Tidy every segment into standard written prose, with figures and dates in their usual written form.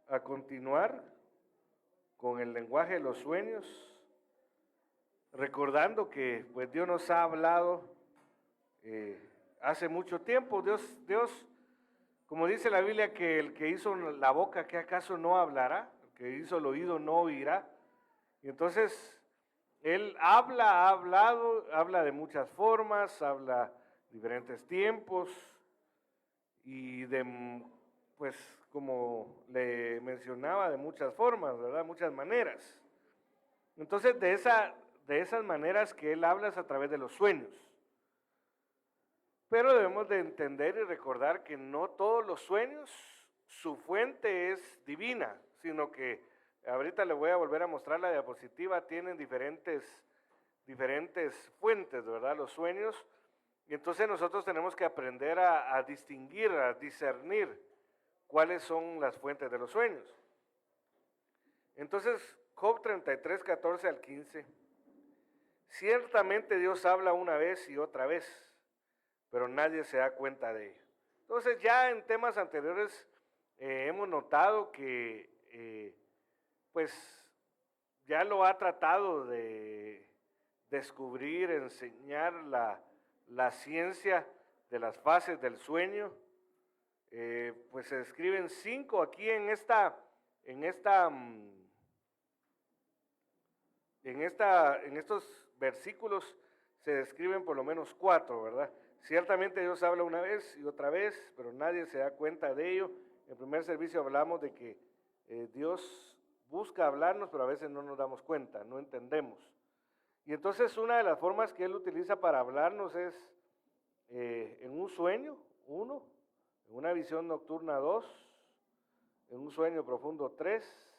a continuar con el lenguaje de los sueños, recordando que pues Dios nos ha hablado hace mucho tiempo. Dios, como dice la Biblia, que el que hizo la boca, ¿que acaso no hablará? El que hizo el oído no oirá. Y entonces Él ha hablado, habla de muchas formas, habla diferentes tiempos y pues como le mencionaba, de muchas formas, ¿verdad? Muchas maneras. Entonces de esas maneras que Él habla es a través de los sueños. Pero debemos de entender y recordar que no todos los sueños, su fuente es divina, sino que ahorita le voy a volver a mostrar la diapositiva, tienen diferentes fuentes, ¿verdad? Los sueños. Y entonces nosotros tenemos que aprender a distinguir, a discernir cuáles son las fuentes de los sueños. Entonces, Job 33, 14 al 15. Ciertamente Dios habla una vez y otra vez, pero nadie se da cuenta de ello. Entonces ya en temas anteriores hemos notado que pues ya lo ha tratado de descubrir, enseñar la ciencia de las fases del sueño. Pues se describen 5 aquí en estos versículos se describen por lo menos 4, ¿verdad? Ciertamente Dios habla una vez y otra vez, pero nadie se da cuenta de ello. En el primer servicio hablamos de que Dios busca hablarnos, pero a veces no nos damos cuenta, no entendemos. Y entonces una de las formas que Él utiliza para hablarnos es en un sueño, 1, en una visión nocturna, 2, en un sueño profundo, 3,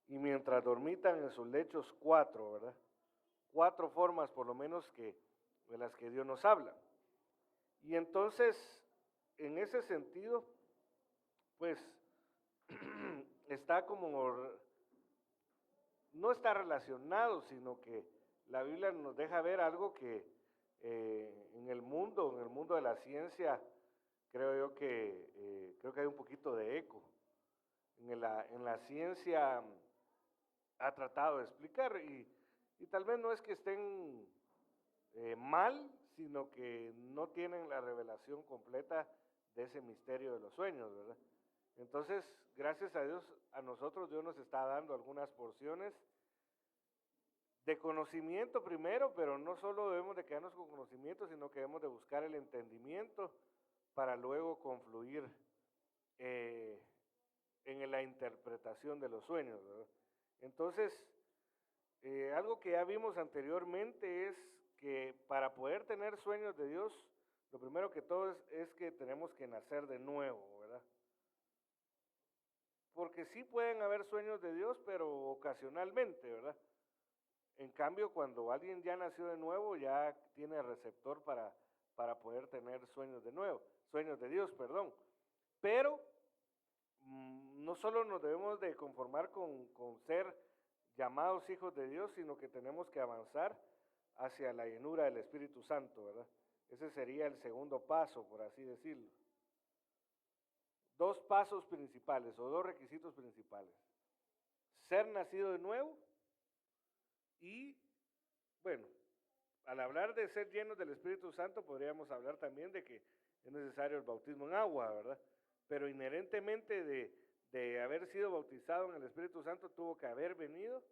y mientras dormitan en sus lechos, 4, ¿verdad? 4 formas por lo menos de las que Dios nos habla. Y entonces, en ese sentido, pues, está no está relacionado, sino que la Biblia nos deja ver algo que en el mundo de la ciencia, creo que hay un poquito de eco. En la ciencia ha tratado de explicar y tal vez no es que estén mal, sino que no tienen la revelación completa de ese misterio de los sueños, ¿verdad? Entonces, gracias a Dios, a nosotros Dios nos está dando algunas porciones de conocimiento primero, pero no solo debemos de quedarnos con conocimiento, sino que debemos de buscar el entendimiento para luego confluir en la interpretación de los sueños, ¿verdad? Entonces, algo que ya vimos anteriormente es que para poder tener sueños de Dios, lo primero que todo es que tenemos que nacer de nuevo, ¿verdad? Porque sí pueden haber sueños de Dios, pero ocasionalmente, ¿verdad? En cambio, cuando alguien ya nació de nuevo, ya tiene receptor para poder tener sueños de Dios, perdón. Pero no solo nos debemos de conformar con ser llamados hijos de Dios, sino que tenemos que avanzar hacia la llenura del Espíritu Santo, ¿verdad? Ese sería el segundo paso, por así decirlo. 2 pasos principales o 2 requisitos principales. Ser nacido de nuevo y, bueno, al hablar de ser llenos del Espíritu Santo, podríamos hablar también de que es necesario el bautismo en agua, ¿verdad? Pero inherentemente de haber sido bautizado en el Espíritu Santo, tuvo que haber venido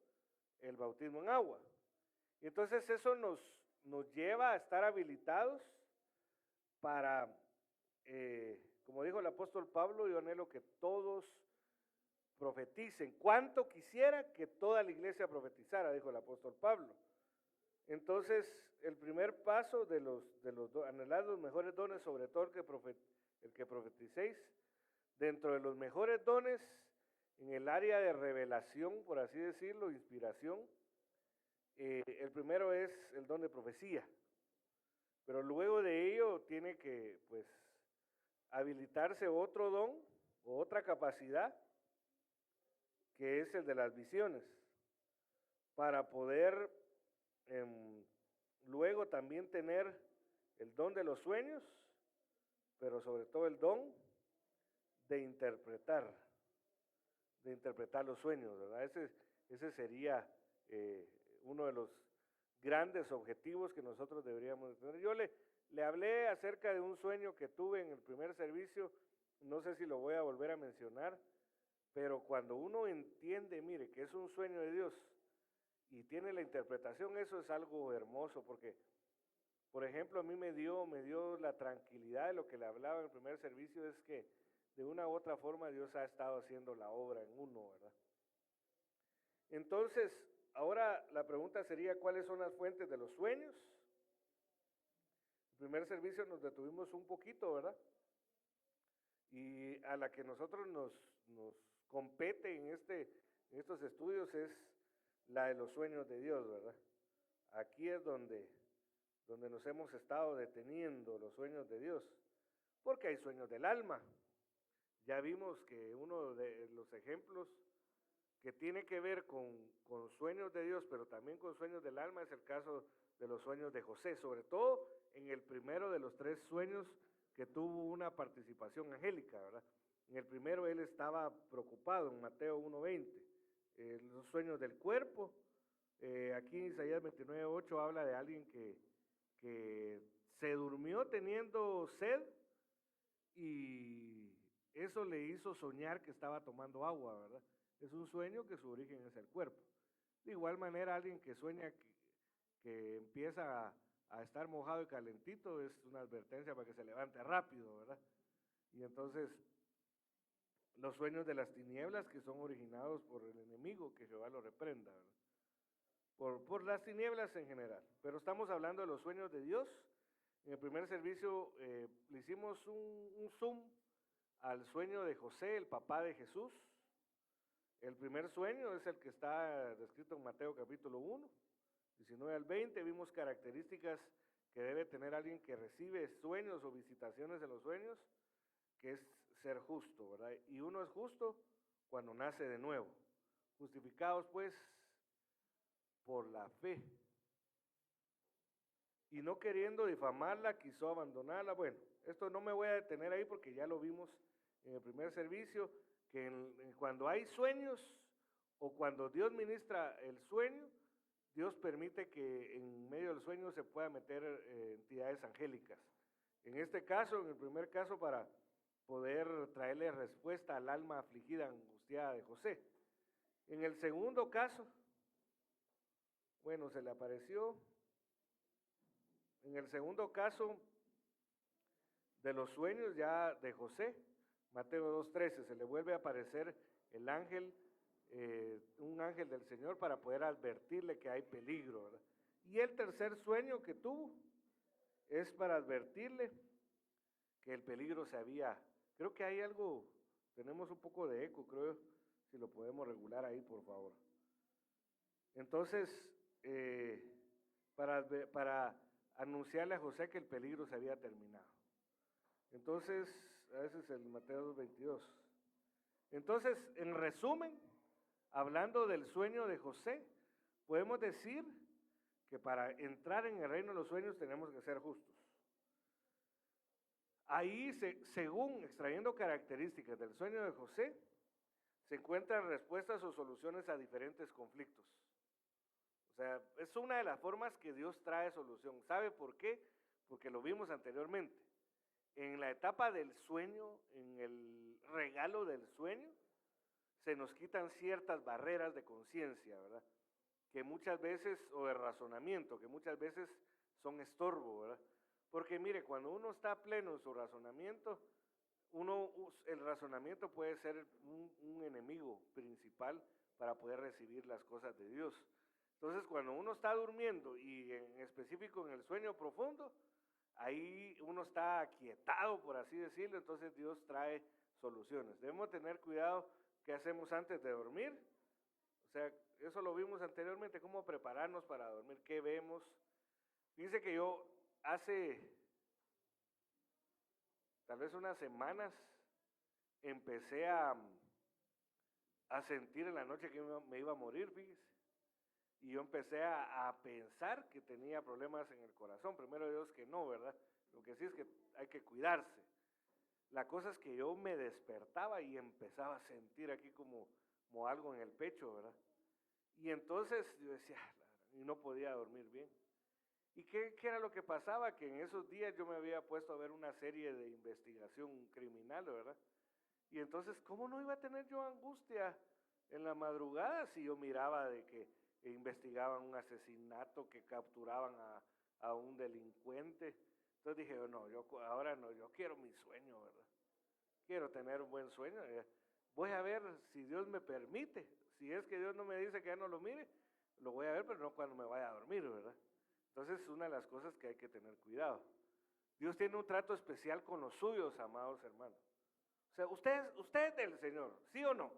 el bautismo en agua. Y entonces eso nos lleva a estar habilitados para, como dijo el apóstol Pablo, yo anhelo que todos profeticen. Cuánto quisiera que toda la iglesia profetizara, dijo el apóstol Pablo. Entonces, el primer paso anhelar los mejores dones, sobre todo el que profeticéis, dentro de los mejores dones, en el área de revelación, por así decirlo, inspiración, el primero es el don de profecía, pero luego de ello tiene que, pues, habilitarse otro don o otra capacidad, que es el de las visiones, para poder luego también tener el don de los sueños, pero sobre todo el don de interpretar. de interpretar los sueños, ¿verdad? Ese sería uno de los grandes objetivos que nosotros deberíamos tener. Yo le hablé acerca de un sueño que tuve en el primer servicio, no sé si lo voy a volver a mencionar, pero cuando uno entiende, mire, que es un sueño de Dios y tiene la interpretación, eso es algo hermoso, porque, por ejemplo, a mí me dio la tranquilidad de lo que le hablaba en el primer servicio, es que de una u otra forma Dios ha estado haciendo la obra en uno, ¿verdad? Entonces, ahora la pregunta sería, ¿cuáles son las fuentes de los sueños? El primer servicio nos detuvimos un poquito, ¿verdad? Y a la que nosotros nos compete en estos estudios es la de los sueños de Dios, ¿verdad? Aquí es donde nos hemos estado deteniendo, los sueños de Dios, porque hay sueños del alma. Ya vimos que uno de los ejemplos que tiene que ver con sueños de Dios, pero también con sueños del alma, es el caso de los sueños de José, sobre todo en el primero de los 3 sueños que tuvo una participación angélica, ¿verdad? En el primero él estaba preocupado, en Mateo 1:20, los sueños del cuerpo. Aquí en Isaías 29:8 habla de alguien que se durmió teniendo sed y eso le hizo soñar que estaba tomando agua, ¿verdad? Es un sueño que su origen es el cuerpo. De igual manera, alguien que sueña que empieza a estar mojado y calentito es una advertencia para que se levante rápido, ¿verdad? Y entonces, los sueños de las tinieblas que son originados por el enemigo, que Jehová lo reprenda, ¿verdad? Por las tinieblas en general. Pero estamos hablando de los sueños de Dios. En el primer servicio le hicimos un zoom al sueño de José, el papá de Jesús. El primer sueño es el que está descrito en Mateo capítulo 1, 19 al 20. Vimos características que debe tener alguien que recibe sueños o visitaciones de los sueños, que es ser justo, ¿verdad? Y uno es justo cuando nace de nuevo. Justificados pues por la fe. Y no queriendo difamarla, quiso abandonarla. Bueno, esto no me voy a detener ahí porque ya lo vimos en el primer servicio, que cuando hay sueños o cuando Dios ministra el sueño, Dios permite que en medio del sueño se pueda meter entidades angélicas. En este caso, en el primer caso, para poder traerle respuesta al alma afligida, angustiada de José. En el segundo caso, bueno, se le apareció. En el segundo caso de los sueños ya de José, Mateo 2:13, se le vuelve a aparecer el ángel, un ángel del Señor para poder advertirle que hay peligro, ¿verdad? Y el tercer sueño que tuvo es para advertirle que el peligro se había, creo que hay algo, tenemos un poco de eco, creo, si lo podemos regular ahí, por favor. Entonces, para anunciarle a José que el peligro se había terminado. Entonces, a veces el Mateo 2:22. Entonces, en resumen, hablando del sueño de José, podemos decir que para entrar en el reino de los sueños tenemos que ser justos. Ahí, según extrayendo características del sueño de José, se encuentran respuestas o soluciones a diferentes conflictos. O sea, es una de las formas que Dios trae solución. ¿Sabe por qué? Porque lo vimos anteriormente. En la etapa del sueño, en el regalo del sueño, se nos quitan ciertas barreras de conciencia, ¿verdad? Que muchas veces, o de razonamiento, que muchas veces son estorbo, ¿verdad? Porque mire, cuando uno está pleno en su razonamiento, el razonamiento puede ser un enemigo principal para poder recibir las cosas de Dios. Entonces, cuando uno está durmiendo y en específico en el sueño profundo, ahí uno está aquietado, por así decirlo, entonces Dios trae soluciones. Debemos tener cuidado qué hacemos antes de dormir. O sea, eso lo vimos anteriormente, cómo prepararnos para dormir, qué vemos. Fíjense que yo hace tal vez unas semanas empecé a sentir en la noche que me iba a morir, fíjese. Y yo empecé a pensar que tenía problemas en el corazón. Primero Dios que no, ¿verdad? Lo que sí es que hay que cuidarse. La cosa es que yo me despertaba y empezaba a sentir aquí como como algo en el pecho, ¿verdad? Y entonces yo decía, y no podía dormir bien. ¿Y qué era lo que pasaba? Que en esos días yo me había puesto a ver una serie de investigación criminal, ¿verdad? Y entonces, ¿cómo no iba a tener yo angustia en la madrugada si yo miraba de que investigaban un asesinato, que capturaban a un delincuente? Entonces dije, no, ahora no, yo quiero mi sueño, ¿verdad? Quiero tener un buen sueño. Voy a ver si Dios me permite. Si es que Dios no me dice que ya no lo mire, lo voy a ver, pero no cuando me vaya a dormir, ¿verdad? Entonces es una de las cosas que hay que tener cuidado. Dios tiene un trato especial con los suyos, amados hermanos. O sea, usted es del Señor, ¿sí o no?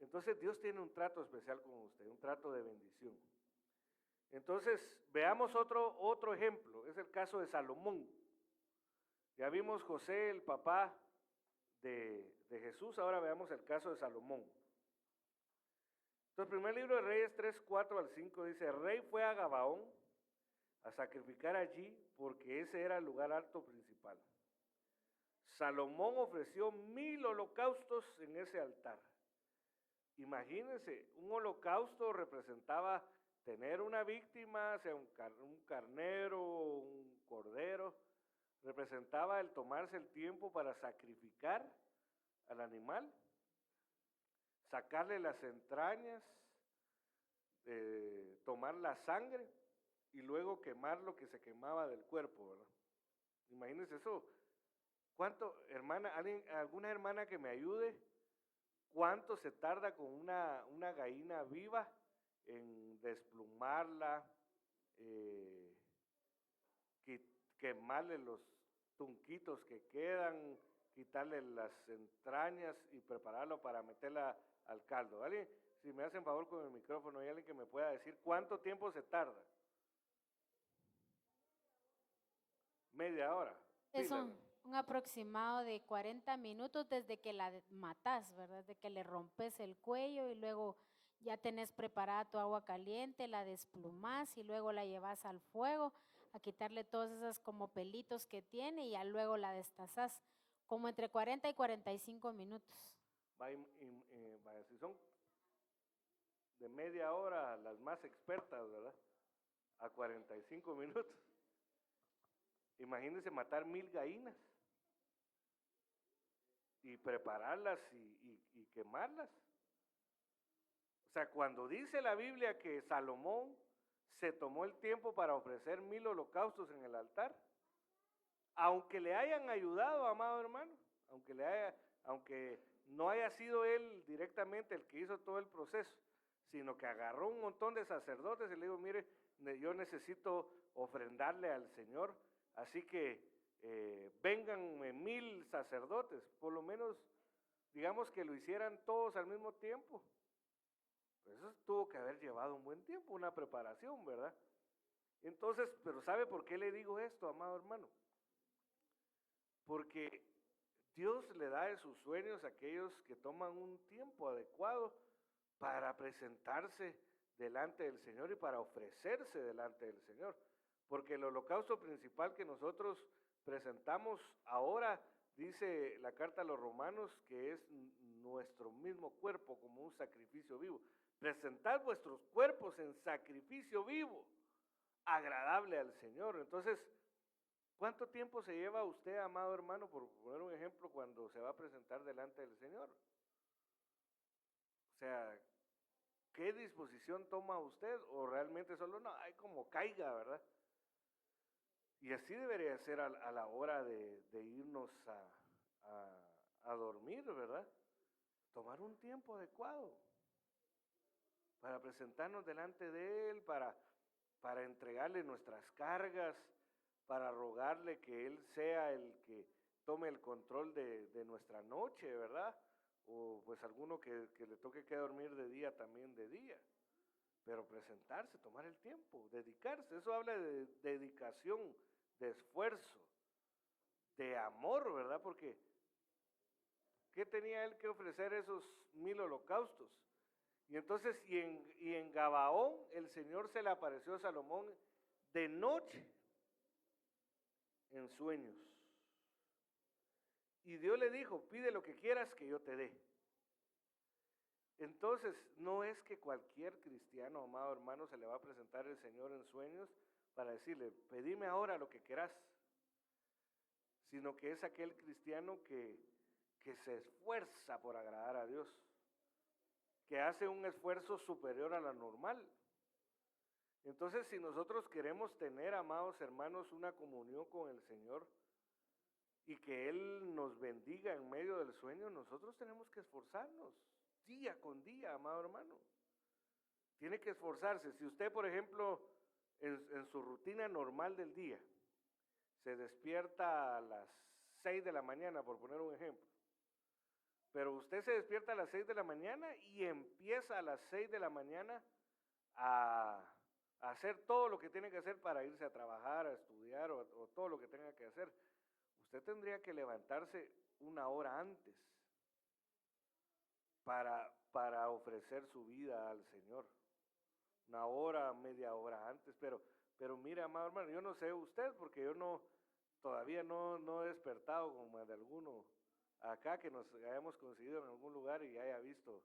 Entonces Dios tiene un trato especial con usted, un trato de bendición. Entonces, veamos otro ejemplo, es el caso de Salomón. Ya vimos José, el papá de Jesús, ahora veamos el caso de Salomón. Entonces, el primer libro de Reyes 3, 4 al 5 dice, el rey fue a Gabaón a sacrificar allí porque ese era el lugar alto principal. Salomón ofreció 1000 holocaustos en ese altar. Imagínense, un holocausto representaba tener una víctima, sea un carnero, un cordero, representaba el tomarse el tiempo para sacrificar al animal, sacarle las entrañas, tomar la sangre y luego quemar lo que se quemaba del cuerpo, ¿verdad? Imagínense eso. ¿Cuánto, hermana, alguna hermana que me ayude? ¿Cuánto se tarda con una gallina viva en desplumarla, quemarle los tunquitos que quedan, quitarle las entrañas y prepararlo para meterla al caldo? ¿Alguien? Si me hacen favor con el micrófono, ¿hay alguien que me pueda decir cuánto tiempo se tarda? Media hora. Es un aproximado de 40 minutos desde que la matas, ¿verdad? Desde que le rompes el cuello y luego ya tenés preparada tu agua caliente, la desplumas y luego la llevas al fuego a quitarle todos esos como pelitos que tiene y ya luego la destazás, como entre 40 y 45 minutos. Si son de media hora las más expertas, ¿verdad? A 45 minutos. Imagínense matar 1000 gallinas y prepararlas y quemarlas. O sea, cuando dice la Biblia que Salomón se tomó el tiempo para ofrecer 1000 holocaustos en el altar, aunque le hayan ayudado, amado hermano, aunque no haya sido él directamente el que hizo todo el proceso, sino que agarró un montón de sacerdotes y le dijo, mire, yo necesito ofrendarle al Señor, así que vénganme 1000 sacerdotes, por lo menos digamos que lo hicieran todos al mismo tiempo. Pues eso tuvo que haber llevado un buen tiempo, una preparación, ¿verdad? Entonces, pero ¿sabe por qué le digo esto, amado hermano? Porque Dios le da de sus sueños a aquellos que toman un tiempo adecuado para presentarse delante del Señor y para ofrecerse delante del Señor. Porque el holocausto principal que nosotros presentamos ahora, dice la carta a los romanos, que es nuestro mismo cuerpo como un sacrificio vivo. Presentad vuestros cuerpos en sacrificio vivo, agradable al Señor. Entonces, ¿cuánto tiempo se lleva usted, amado hermano, por poner un ejemplo, cuando se va a presentar delante del Señor? O sea, ¿qué disposición toma usted? ¿O realmente solo no, hay como caiga, verdad? Y así debería ser a la hora de irnos a dormir, ¿verdad? Tomar un tiempo adecuado para presentarnos delante de Él, para entregarle nuestras cargas, para rogarle que Él sea el que tome el control de nuestra noche, ¿verdad? O pues alguno que le toque que dormir de día, también de día. Pero presentarse, tomar el tiempo, dedicarse, eso habla de dedicación, de esfuerzo, de amor, ¿verdad? Porque ¿qué tenía él que ofrecer esos 1000 holocaustos? Y entonces, y en Gabaón, el Señor se le apareció a Salomón de noche, en sueños. Y Dios le dijo, pide lo que quieras que yo te dé. Entonces, no es que cualquier cristiano, amado hermano, se le va a presentar el Señor en sueños para decirle, pedime ahora lo que querás, sino que es aquel cristiano que se esfuerza por agradar a Dios, que hace un esfuerzo superior a la normal. Entonces, si nosotros queremos tener, amados hermanos, una comunión con el Señor y que Él nos bendiga en medio del sueño, nosotros tenemos que esforzarnos día con día, amado hermano. Tiene que esforzarse. Si usted, por ejemplo, en su rutina normal del día, se despierta a las 6 de la mañana, por poner un ejemplo, pero usted se despierta a las 6 de la mañana y empieza a las 6 de la mañana a hacer todo lo que tiene que hacer para irse a trabajar, a estudiar o todo lo que tenga que hacer. Usted tendría que levantarse una hora antes para ofrecer su vida al Señor. Una hora, media hora antes, pero mire, amado hermano, yo no sé usted, porque yo todavía no he despertado como de alguno acá que nos hayamos conseguido en algún lugar y haya visto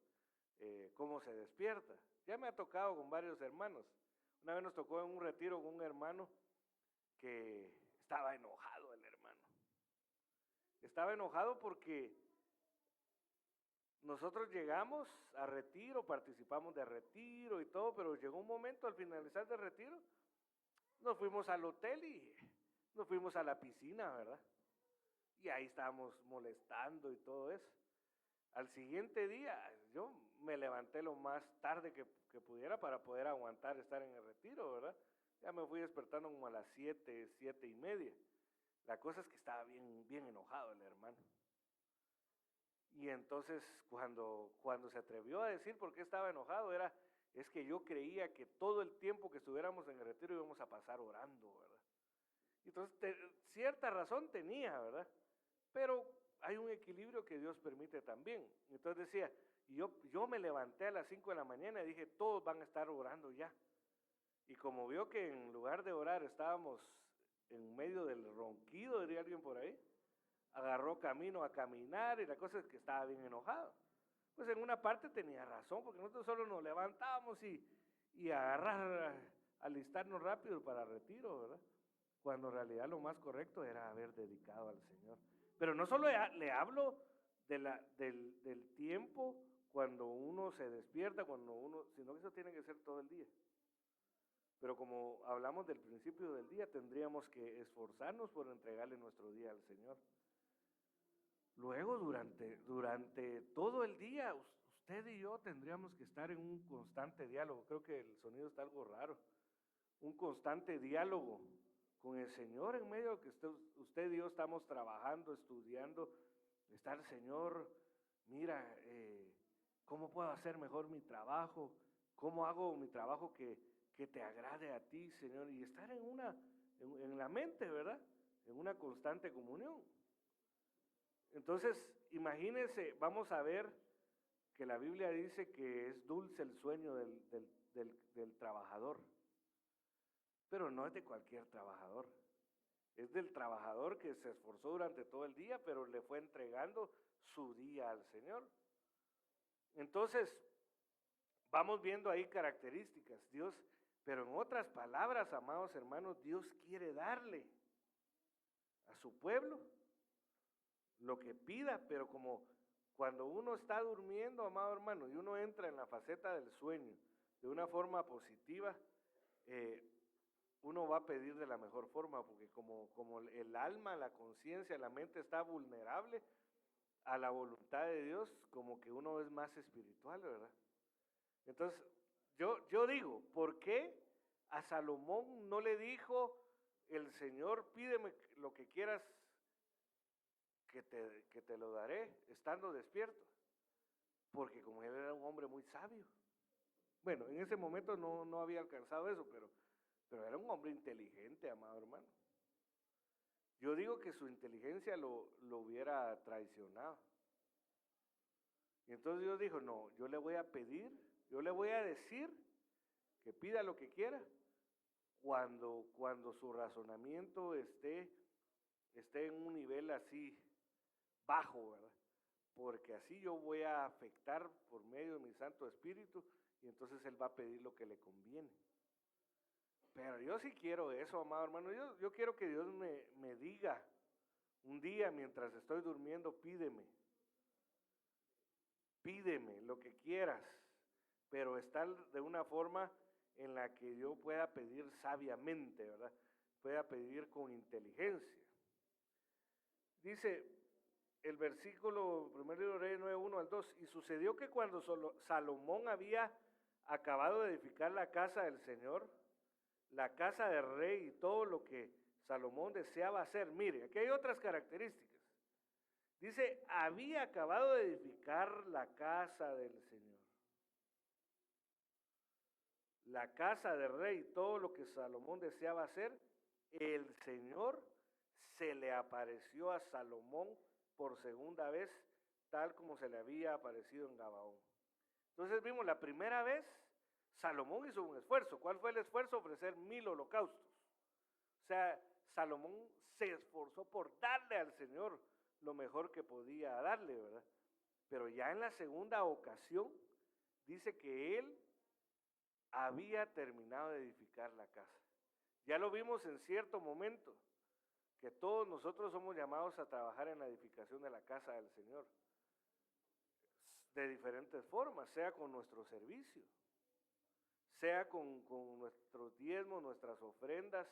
cómo se despierta. Ya me ha tocado con varios hermanos. Una vez nos tocó en un retiro con un hermano que estaba enojado, el hermano. Estaba enojado porque nosotros llegamos a retiro, participamos de retiro y todo, pero llegó un momento al finalizar del retiro, nos fuimos al hotel y nos fuimos a la piscina, ¿verdad? Y ahí estábamos molestando y todo eso. Al siguiente día, yo me levanté lo más tarde que pudiera para poder aguantar estar en el retiro, ¿verdad? Ya me fui despertando como a las 7, 7:30. La cosa es que estaba bien enojado el hermano. Y entonces cuando se atrevió a decir por qué estaba enojado, es que yo creía que todo el tiempo que estuviéramos en el retiro íbamos a pasar orando, ¿verdad? Entonces, cierta razón tenía, ¿verdad? Pero hay un equilibrio que Dios permite también. Entonces decía, yo me levanté a las 5 de la mañana y dije, todos van a estar orando ya. Y como vio que en lugar de orar estábamos en medio del ronquido, diría alguien por ahí, agarró camino a caminar y la cosa es que estaba bien enojado. Pues en una parte tenía razón, porque nosotros solo nos levantábamos y agarrar, alistarnos rápido para retiro, ¿verdad? Cuando en realidad lo más correcto era haber dedicado al Señor. Pero no solo le hablo del tiempo cuando uno se despierta, sino que eso tiene que ser todo el día. Pero como hablamos del principio del día, tendríamos que esforzarnos por entregarle nuestro día al Señor. Luego, durante todo el día, usted y yo tendríamos que estar en un constante diálogo. Creo que el sonido está algo raro. Un constante diálogo con el Señor en medio de que usted y yo estamos trabajando, estudiando. Estar, Señor, mira, ¿cómo puedo hacer mejor mi trabajo? ¿Cómo hago mi trabajo que te agrade a ti, Señor? Y estar en la mente, ¿verdad? En una constante comunión. Entonces, imagínense, vamos a ver que la Biblia dice que es dulce el sueño del trabajador, pero no es de cualquier trabajador, es del trabajador que se esforzó durante todo el día, pero le fue entregando su día al Señor. Entonces, vamos viendo ahí características, Dios, pero en otras palabras, amados hermanos, Dios quiere darle a su pueblo lo que pida, pero como cuando uno está durmiendo, amado hermano, y uno entra en la faceta del sueño de una forma positiva, uno va a pedir de la mejor forma, porque como el alma, la conciencia, la mente está vulnerable a la voluntad de Dios, como que uno es más espiritual, ¿verdad? Entonces, yo digo, ¿por qué a Salomón no le dijo el Señor, pídeme lo que quieras que te lo daré estando despierto? Porque como él era un hombre muy sabio. Bueno, en ese momento no había alcanzado eso, pero era un hombre inteligente, amado hermano. Yo digo que su inteligencia lo hubiera traicionado. Y entonces Dios dijo, no, yo le voy a pedir, yo le voy a decir que pida lo que quiera cuando su razonamiento esté en un nivel así bajo, ¿verdad? porque así yo voy a afectar por medio de mi Santo Espíritu y entonces Él va a pedir lo que le conviene. Pero yo sí quiero eso, amado hermano. Yo quiero que Dios me diga un día mientras estoy durmiendo, pídeme lo que quieras, pero estar de una forma en la que yo pueda pedir sabiamente, ¿verdad? Pueda pedir con inteligencia. Dice el versículo 1 libro de Reyes 9:1 al 2, y sucedió que cuando Salomón había acabado de edificar la casa del Señor, la casa del rey y todo lo que Salomón deseaba hacer. Mire, aquí hay otras características. Dice, había acabado de edificar la casa del Señor. La casa del rey y todo lo que Salomón deseaba hacer, el Señor se le apareció a Salomón por segunda vez, tal como se le había aparecido en Gabaón. Entonces vimos la primera vez, Salomón hizo un esfuerzo. ¿Cuál fue el esfuerzo? Ofrecer 1000 holocaustos. O sea, Salomón se esforzó por darle al Señor lo mejor que podía darle, ¿verdad? Pero ya en la segunda ocasión, dice que él había terminado de edificar la casa. Ya lo vimos en cierto momento, que todos nosotros somos llamados a trabajar en la edificación de la casa del Señor, de diferentes formas, sea con nuestro servicio, sea con nuestros diezmos, nuestras ofrendas,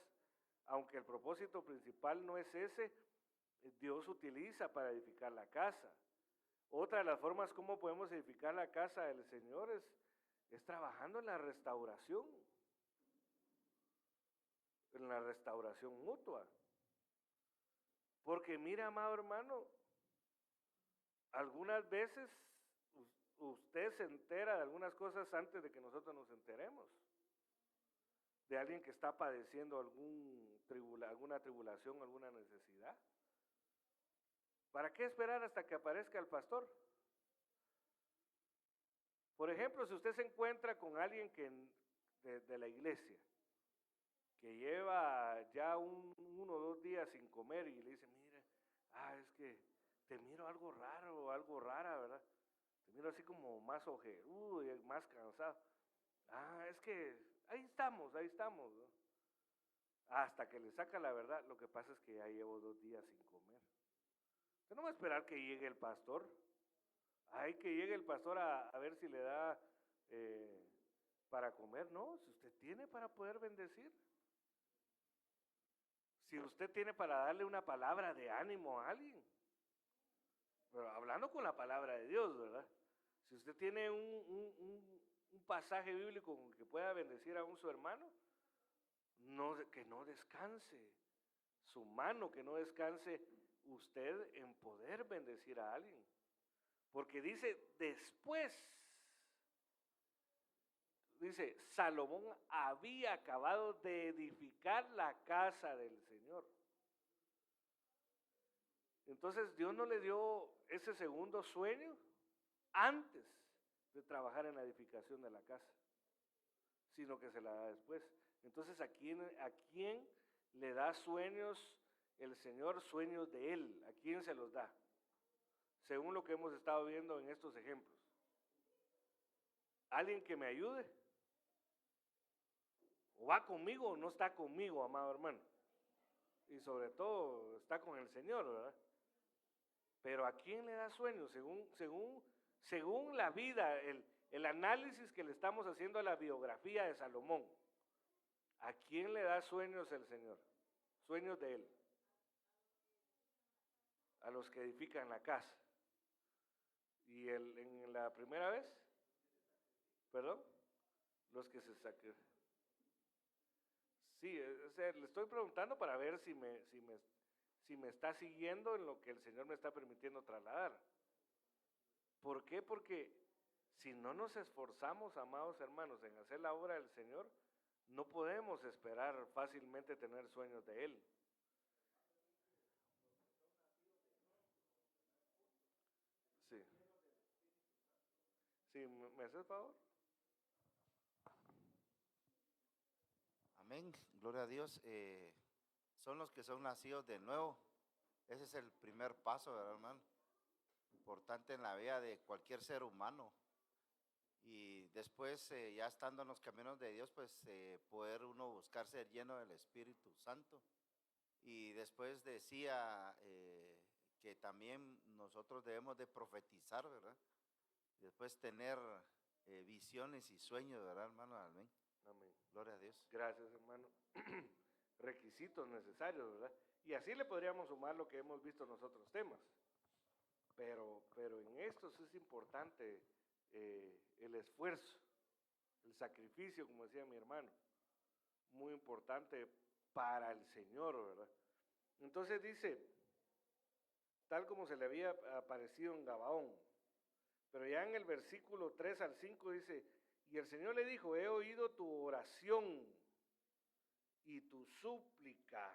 aunque el propósito principal no es ese, Dios utiliza para edificar la casa. Otra de las formas como podemos edificar la casa del Señor es trabajando en la restauración mutua. Porque mira, amado hermano, algunas veces usted se entera de algunas cosas antes de que nosotros nos enteremos. De alguien que está padeciendo alguna tribulación, alguna necesidad. ¿Para qué esperar hasta que aparezca el pastor? Por ejemplo, si usted se encuentra con alguien de la iglesia que lleva ya 1 o 2 días sin comer y le dice, mire, es que te miro algo raro o algo rara, ¿verdad? Te miro así como más más cansado. Es que ahí estamos, ¿no? Hasta que le saca la verdad, lo que pasa es que ya llevo 2 días sin comer. Usted no va a esperar que llegue el pastor. Hay que llegue el pastor a ver si le da para comer. No, si usted tiene para poder bendecir. Si usted tiene para darle una palabra de ánimo a alguien. Pero hablando con la palabra de Dios, ¿verdad? Si usted tiene un pasaje bíblico con que pueda bendecir a su hermano, que no descanse su mano, que no descanse usted en poder bendecir a alguien. Porque dice, Salomón había acabado de edificar la casa del Señor. Entonces Dios no le dio ese segundo sueño antes de trabajar en la edificación de la casa, sino que se la da después. Entonces, ¿a quién le da sueños el Señor, sueños de Él? ¿A quién se los da? Según lo que hemos estado viendo en estos ejemplos. ¿Alguien que me ayude? ¿O va conmigo o no está conmigo, amado hermano? Y sobre todo está con el Señor, ¿verdad? Pero ¿a quién le da sueños? Según la vida, el análisis que le estamos haciendo a la biografía de Salomón, ¿a quién le da sueños el Señor? Sueños de Él. A los que edifican la casa. ¿Y en la primera vez? ¿Perdón? Los que se sacrifican. Sí, le estoy preguntando para ver si me está siguiendo en lo que el Señor me está permitiendo trasladar. ¿Por qué? Porque si no nos esforzamos, amados hermanos, en hacer la obra del Señor, no podemos esperar fácilmente tener sueños de Él. Sí. Sí, ¿me haces favor? Amén, gloria a Dios. Son los que son nacidos de nuevo. Ese es el primer paso, ¿verdad, hermano? importante en la vida de cualquier ser humano. Y después, ya estando en los caminos de Dios, pues poder uno buscar ser lleno del Espíritu Santo. Y después decía que también nosotros debemos de profetizar, ¿verdad? Después tener visiones y sueños, ¿verdad, hermano? Amén. Amén. Gloria a Dios. Gracias, hermano. Requisitos necesarios, ¿verdad? Y así le podríamos sumar lo que hemos visto en los otros temas. Pero en estos es importante el esfuerzo, el sacrificio, como decía mi hermano. Muy importante para el Señor, ¿verdad? Entonces dice, tal como se le había aparecido en Gabaón, pero ya en el versículo 3 al 5 dice, y el Señor le dijo, he oído tu oración y tu súplica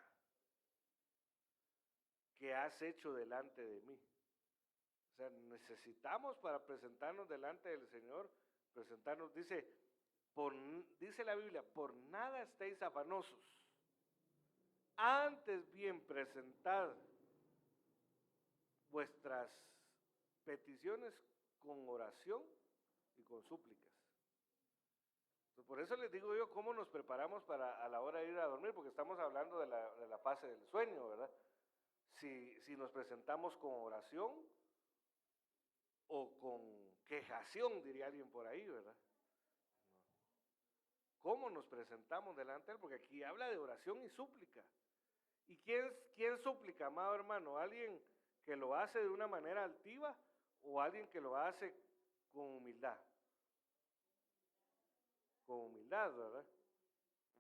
que has hecho delante de mí. O sea, necesitamos para presentarnos delante del Señor, presentarnos, dice la Biblia, por nada estéis afanosos, antes bien presentad vuestras peticiones con oración y con súplicas. Entonces, por eso les digo yo, ¿cómo nos preparamos para a la hora de ir a dormir? Porque estamos hablando de la fase del sueño, ¿verdad? Si nos presentamos con oración o con quejación, diría alguien por ahí, ¿verdad? ¿Cómo nos presentamos delante de Él? Porque aquí habla de oración y súplica. ¿Y quién súplica, amado hermano? ¿Alguien que lo hace de una manera altiva o alguien que lo hace con humildad? Con humildad, ¿verdad?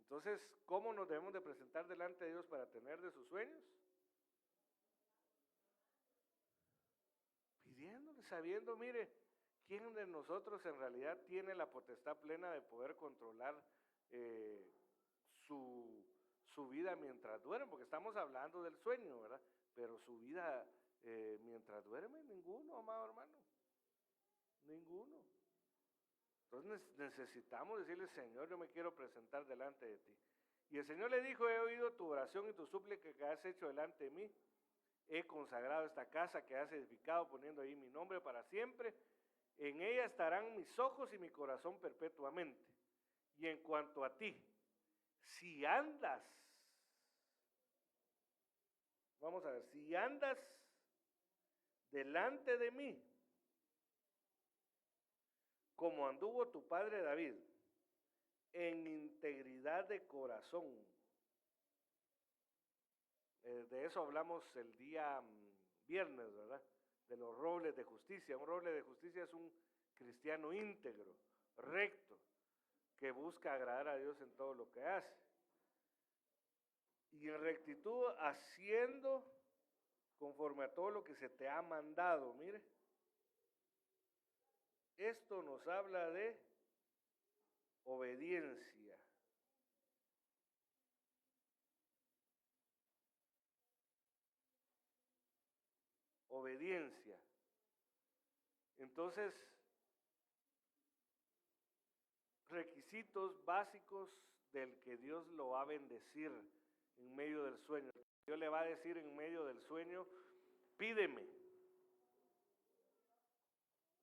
Entonces, ¿cómo nos debemos de presentar delante de Dios para tener de sus sueños? Pidiéndole, sabiendo, mire, ¿quién de nosotros en realidad tiene la potestad plena de poder controlar su vida mientras duerme? Porque estamos hablando del sueño, ¿verdad? Pero su vida mientras duerme, ninguno, amado hermano. Ninguno. Entonces necesitamos decirle, Señor, yo me quiero presentar delante de ti. Y el Señor le dijo, he oído tu oración y tu súplica que has hecho delante de mí. He consagrado esta casa que has edificado poniendo ahí mi nombre para siempre. En ella estarán mis ojos y mi corazón perpetuamente. Y en cuanto a ti, si andas, vamos a ver, si andas delante de mí, como anduvo tu padre David, en integridad de corazón. De eso hablamos el día viernes, ¿verdad? De los robles de justicia. Un roble de justicia es un cristiano íntegro, recto, que busca agradar a Dios en todo lo que hace. Y en rectitud haciendo conforme a todo lo que se te ha mandado. Mire, esto nos habla de obediencia. Obediencia. Entonces, requisitos básicos del que Dios lo va a bendecir en medio del sueño. Dios le va a decir en medio del sueño, pídeme.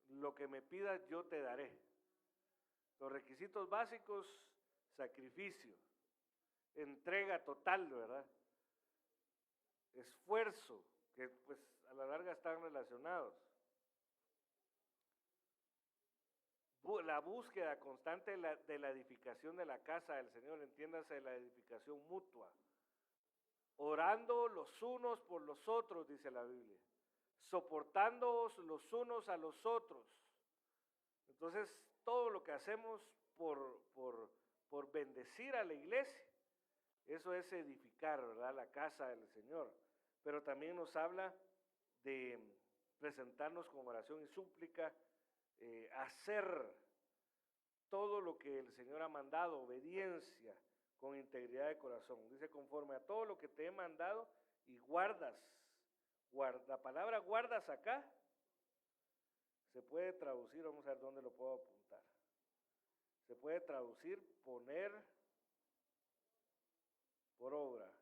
Lo que me pidas yo te daré. Los requisitos básicos, sacrificio, entrega total, ¿verdad? Esfuerzo, que pues a la larga están relacionados. La búsqueda constante de la edificación de la casa del Señor, entiéndase, la edificación mutua. Orando los unos por los otros, dice la Biblia. Soportándoos los unos a los otros. Entonces, todo lo que hacemos por bendecir a la iglesia, eso es edificar, ¿verdad? La casa del Señor. Pero también nos habla de presentarnos con oración y súplica, hacer todo lo que el Señor ha mandado, obediencia con integridad de corazón. Dice, conforme a todo lo que te he mandado y guardas. La palabra guardas acá se puede traducir, vamos a ver dónde lo puedo apuntar. Se puede traducir poner por obra.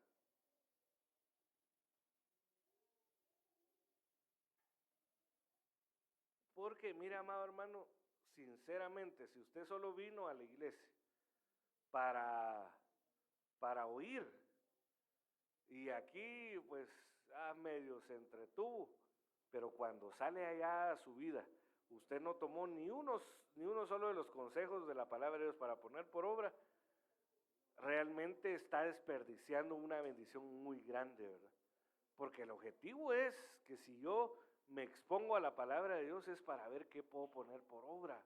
que, mira, amado hermano, sinceramente, si usted solo vino a la iglesia para oír, y aquí pues medio se entretuvo, pero cuando sale allá a su vida, usted no tomó ni uno solo de los consejos de la palabra de Dios para poner por obra, realmente está desperdiciando una bendición muy grande, ¿verdad? Porque el objetivo es que si yo me expongo a la palabra de Dios es para ver qué puedo poner por obra,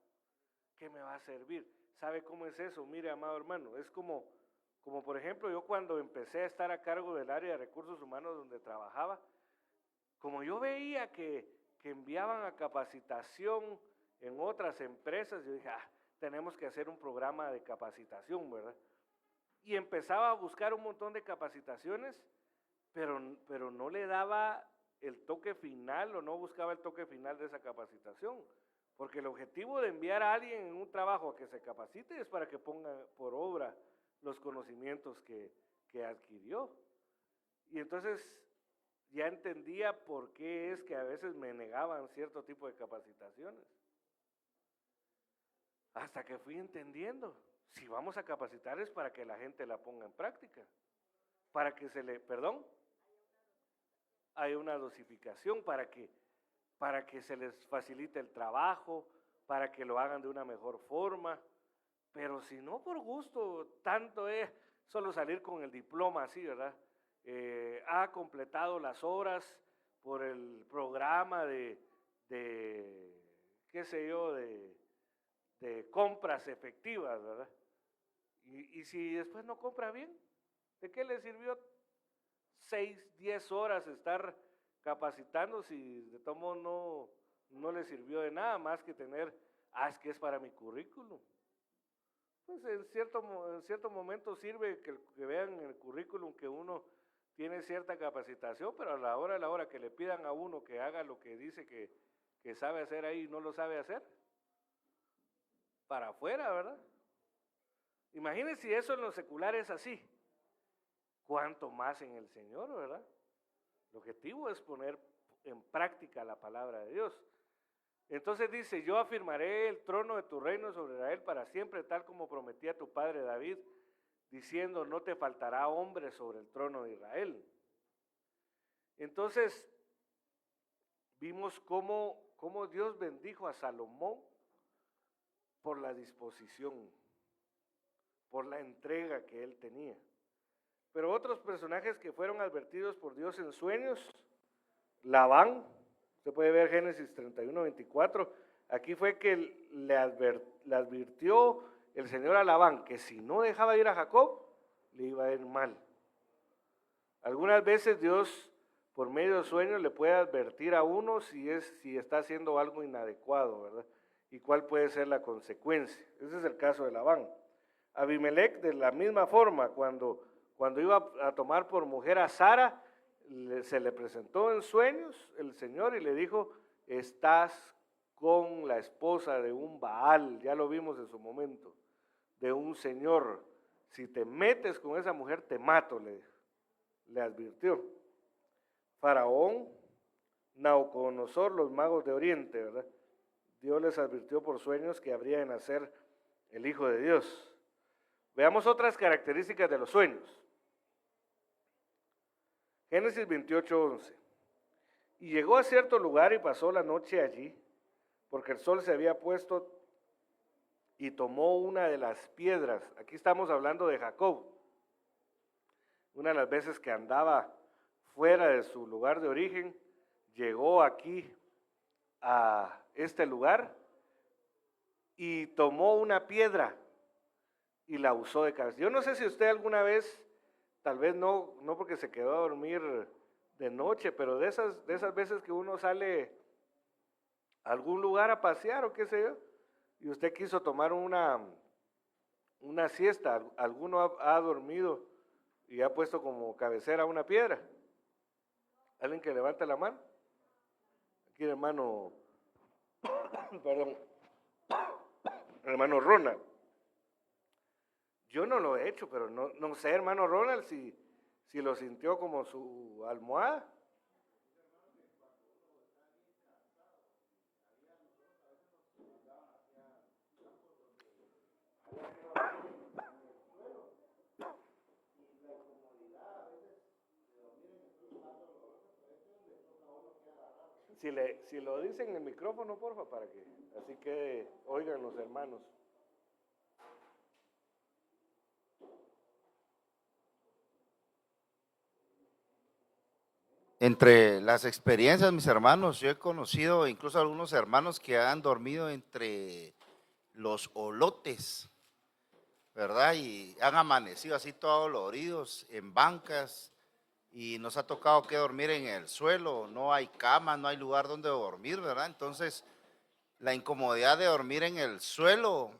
qué me va a servir. ¿Sabe cómo es eso? Mire, amado hermano, es como por ejemplo, yo cuando empecé a estar a cargo del área de recursos humanos donde trabajaba, como yo veía que enviaban a capacitación en otras empresas, yo dije, tenemos que hacer un programa de capacitación, ¿verdad? Y empezaba a buscar un montón de capacitaciones, pero no le daba el toque final o no buscaba el toque final de esa capacitación, porque el objetivo de enviar a alguien en un trabajo a que se capacite es para que ponga por obra los conocimientos que adquirió. Y entonces ya entendía por qué es que a veces me negaban cierto tipo de capacitaciones. Hasta que fui entendiendo, si vamos a capacitar es para que la gente la ponga en práctica, para que hay una dosificación para que se les facilite el trabajo, para que lo hagan de una mejor forma. Pero si no por gusto, tanto es solo salir con el diploma así, ¿verdad? Ha completado las horas por el programa de qué sé yo, de compras efectivas, ¿verdad? Y si después no compra bien, ¿de qué le sirvió 6, 10 horas estar capacitando si de todo modo no le sirvió de nada más que tener, es que es para mi currículum? Pues en cierto momento sirve que vean en el currículum que uno tiene cierta capacitación, pero a la hora que le pidan a uno que haga lo que dice que sabe hacer ahí y no lo sabe hacer, para afuera, ¿verdad? Imagínense si eso en lo secular es así, cuánto más en el Señor, ¿verdad? El objetivo es poner en práctica la palabra de Dios. Entonces dice, yo afirmaré el trono de tu reino sobre Israel para siempre, tal como prometía tu padre David, diciendo, no te faltará hombre sobre el trono de Israel. Entonces, vimos cómo Dios bendijo a Salomón por la disposición, por la entrega que él tenía. Pero otros personajes que fueron advertidos por Dios en sueños, Labán, usted puede ver Génesis 31, 24, aquí fue que le advirtió el Señor a Labán que si no dejaba ir a Jacob, le iba a ir mal. Algunas veces Dios, por medio de sueños, le puede advertir a uno si está haciendo algo inadecuado, ¿verdad? Y cuál puede ser la consecuencia. Ese es el caso de Labán. Abimelec, de la misma forma, cuando iba a tomar por mujer a Sara, se le presentó en sueños el Señor y le dijo, estás con la esposa de un Baal, ya lo vimos en su momento, de un señor, si te metes con esa mujer te mato, le advirtió. Faraón, Nabucodonosor, los magos de Oriente, ¿verdad? Dios les advirtió por sueños que habría de nacer el Hijo de Dios. Veamos otras características de los sueños. Génesis 28, 11. Y llegó a cierto lugar y pasó la noche allí, porque el sol se había puesto, y tomó una de las piedras. Aquí estamos hablando de Jacob. Una de las veces que andaba fuera de su lugar de origen, llegó aquí a este lugar y tomó una piedra y la usó de cabeza. Yo no sé si usted alguna vez, tal vez no porque se quedó a dormir de noche, pero de esas veces que uno sale a algún lugar a pasear o qué sé yo, y usted quiso tomar una siesta, alguno ha dormido y ha puesto como cabecera una piedra. ¿Alguien que levante la mano? Aquí el hermano, perdón, el hermano Ronald. Yo no lo he hecho, pero no sé, hermano Ronald, si lo sintió como su almohada. Si lo dicen en el micrófono, porfa, para que así que oigan los hermanos. Entre las experiencias, mis hermanos, yo he conocido incluso algunos hermanos que han dormido entre los olotes, ¿verdad? Y han amanecido así todos doloridos en bancas y nos ha tocado que dormir en el suelo, no hay cama, no hay lugar donde dormir, ¿verdad? Entonces, la incomodidad de dormir en el suelo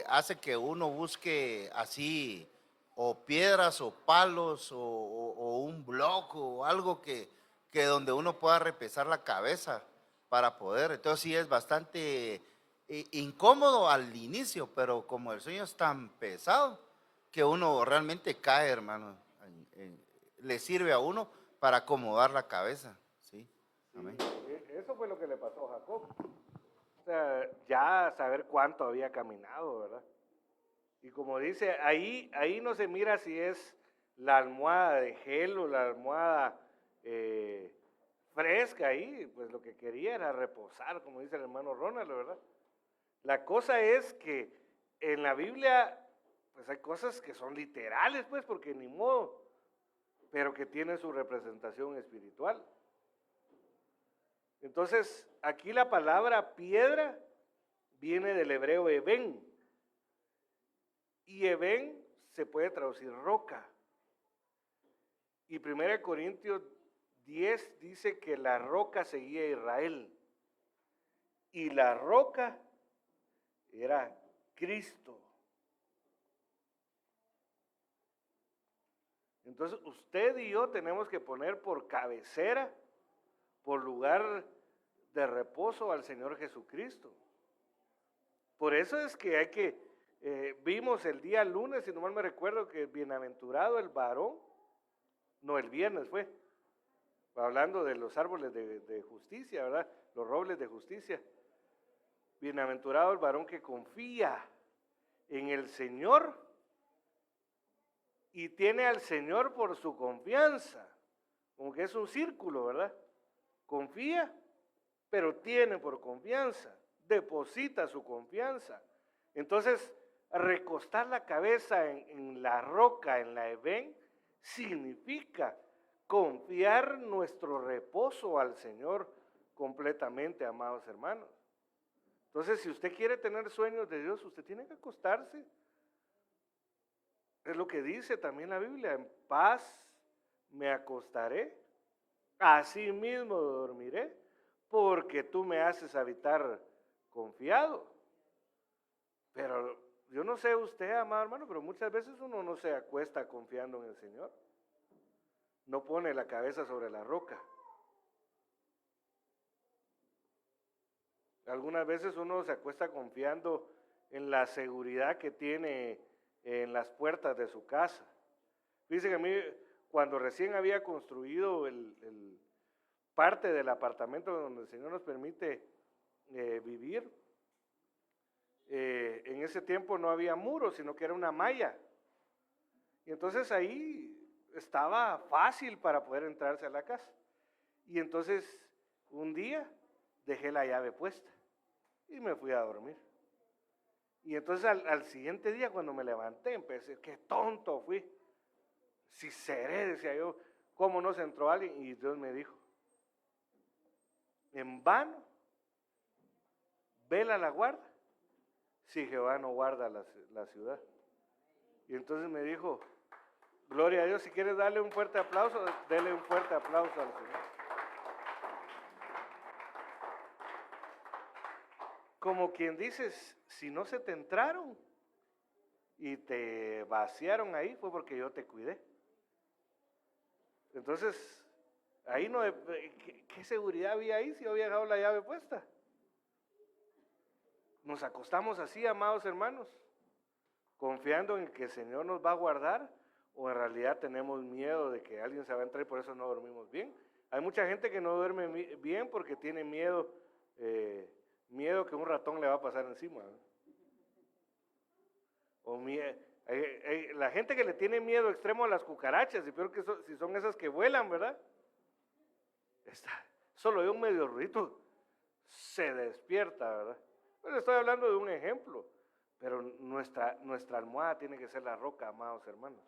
hace que uno busque así o piedras o palos o un bloque o algo que donde uno pueda repesar la cabeza para poder. Entonces sí es bastante incómodo al inicio, pero como el sueño es tan pesado que uno realmente cae, hermano, le sirve a uno para acomodar la cabeza. ¿Sí? Amén. Eso fue lo que le pasó a Jacob. O sea, ya saber cuánto había caminado, ¿verdad? Y como dice, ahí no se mira si es la almohada de gel o la almohada fresca ahí, pues lo que quería era reposar, como dice el hermano Ronald, ¿verdad? La cosa es que en la Biblia, pues hay cosas que son literales, pues, porque ni modo, pero que tienen su representación espiritual. Entonces, aquí la palabra piedra viene del hebreo eben, y eben se puede traducir roca. Y 1 Corintios 10 dice que la roca seguía a Israel, y la roca era Cristo. Entonces, usted y yo tenemos que poner por cabecera, por lugar de reposo al Señor Jesucristo. Por eso es que hay que, vimos el día lunes, si no mal me recuerdo, que bienaventurado el varón, no, el viernes fue, hablando de los árboles de justicia, ¿verdad? Los robles de justicia. Bienaventurado el varón que confía en el Señor y tiene al Señor por su confianza, como que es un círculo, ¿verdad? Confía, pero tiene por confianza, deposita su confianza. Entonces, recostar la cabeza en la roca, en la eben, significa confiar nuestro reposo al Señor completamente, amados hermanos. Entonces, si usted quiere tener sueños de Dios, usted tiene que acostarse. Es lo que dice también la Biblia, en paz me acostaré, así mismo dormiré, porque tú me haces habitar confiado. Pero yo no sé usted, amado hermano, pero muchas veces uno no se acuesta confiando en el Señor. No pone la cabeza sobre la roca. Algunas veces uno se acuesta confiando en la seguridad que tiene en las puertas de su casa. Dice que a mí, cuando recién había construido el parte del apartamento donde el Señor nos permite vivir, en ese tiempo no había muros, sino que era una malla. Y entonces ahí estaba fácil para poder entrarse a la casa. Y entonces un día dejé la llave puesta y me fui a dormir. Y entonces al siguiente día cuando me levanté empecé, qué tonto fui. Si seré, decía yo, ¿cómo no se entró alguien? Y Dios me dijo, en vano, vela la guarda, si Jehová no guarda la ciudad. Y entonces me dijo, gloria a Dios, si quieres darle un fuerte aplauso, dele un fuerte aplauso al Señor. Como quien dices, si no se te entraron y te vaciaron ahí, fue porque yo te cuidé. Entonces, ahí no, ¿qué seguridad había ahí si yo había dejado la llave puesta? Nos acostamos así, amados hermanos, confiando en que el Señor nos va a guardar, o en realidad tenemos miedo de que alguien se va a entrar y por eso no dormimos bien. Hay mucha gente que no duerme bien porque tiene miedo que un ratón le va a pasar encima. O la gente que le tiene miedo extremo a las cucarachas, y peor que si son esas que vuelan, ¿verdad? solo de un medio ruido se despierta, ¿verdad? Pues estoy hablando de un ejemplo, pero nuestra almohada tiene que ser la roca, amados hermanos.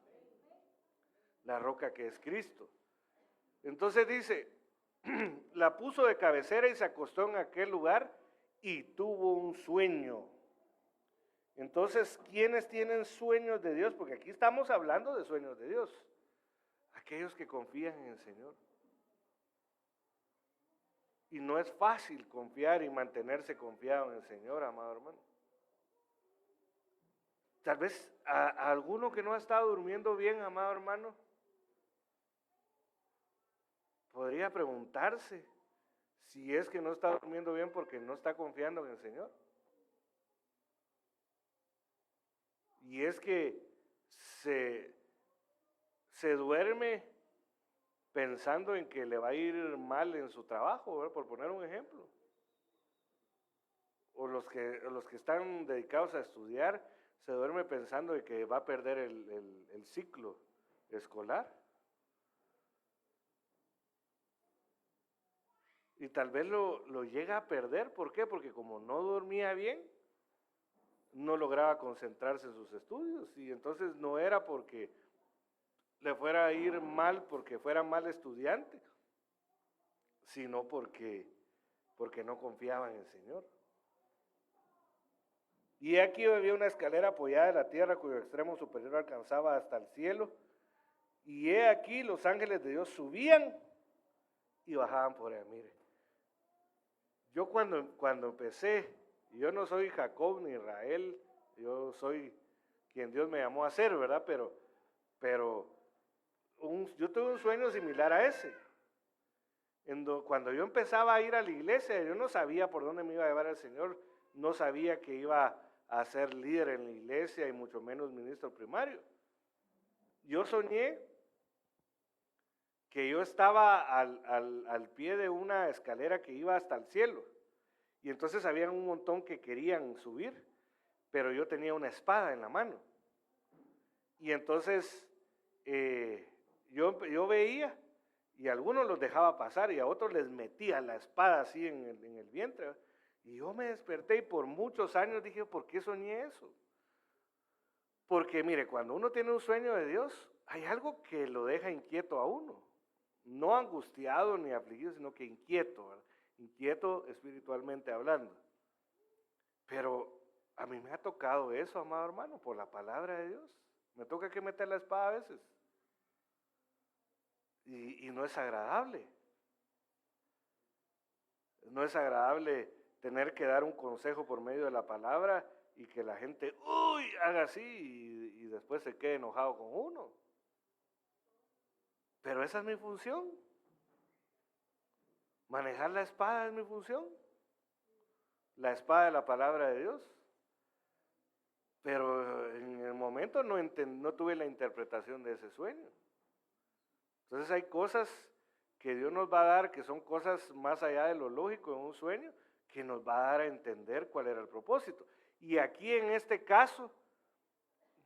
La roca que es Cristo. Entonces dice, la puso de cabecera y se acostó en aquel lugar y tuvo un sueño. Entonces, ¿quiénes tienen sueños de Dios? Porque aquí estamos hablando de sueños de Dios. Aquellos que confían en el Señor. Y no es fácil confiar y mantenerse confiado en el Señor, amado hermano. Tal vez a alguno que no ha estado durmiendo bien, amado hermano, podría preguntarse si es que no está durmiendo bien porque no está confiando en el Señor. Y es que se duerme pensando en que le va a ir mal en su trabajo, ¿verdad? Por poner un ejemplo. O los que están dedicados a estudiar, se duerme pensando de que va a perder el ciclo escolar. Y tal vez lo llega a perder, ¿por qué? Porque como no dormía bien, no lograba concentrarse en sus estudios, y entonces no era porque le fuera a ir mal, porque fuera mal estudiante, sino porque no confiaba en el Señor. Y aquí había una escalera apoyada en la tierra cuyo extremo superior alcanzaba hasta el cielo, y he aquí los ángeles de Dios subían y bajaban por ella. Mire, yo cuando empecé, yo no soy Jacob ni Israel, yo soy quien Dios me llamó a ser, ¿verdad? Pero yo tuve un sueño similar a ese. Cuando yo empezaba a ir a la iglesia, yo no sabía por dónde me iba a llevar el Señor, no sabía que iba a ser líder en la iglesia y mucho menos ministro primario. Yo soñé que yo estaba al pie de una escalera que iba hasta el cielo, y entonces había un montón que querían subir, pero yo tenía una espada en la mano, y entonces yo veía, y a algunos los dejaba pasar, y a otros les metía la espada así en el vientre, ¿verdad? Y yo me desperté, y por muchos años dije, ¿por qué soñé eso? Porque mire, cuando uno tiene un sueño de Dios, hay algo que lo deja inquieto a uno. No angustiado ni afligido, sino que inquieto, ¿verdad? Inquieto espiritualmente hablando. Pero a mí me ha tocado eso, amado hermano, por la palabra de Dios. Me toca que meter la espada a veces. Y no es agradable. No es agradable tener que dar un consejo por medio de la palabra y que la gente, haga así y después se quede enojado con uno. Pero esa es mi función. Manejar la espada es mi función. La espada de la palabra de Dios. Pero en el momento no tuve la interpretación de ese sueño. Entonces hay cosas que Dios nos va a dar, que son cosas más allá de lo lógico en un sueño, que nos va a dar a entender cuál era el propósito. Y aquí en este caso,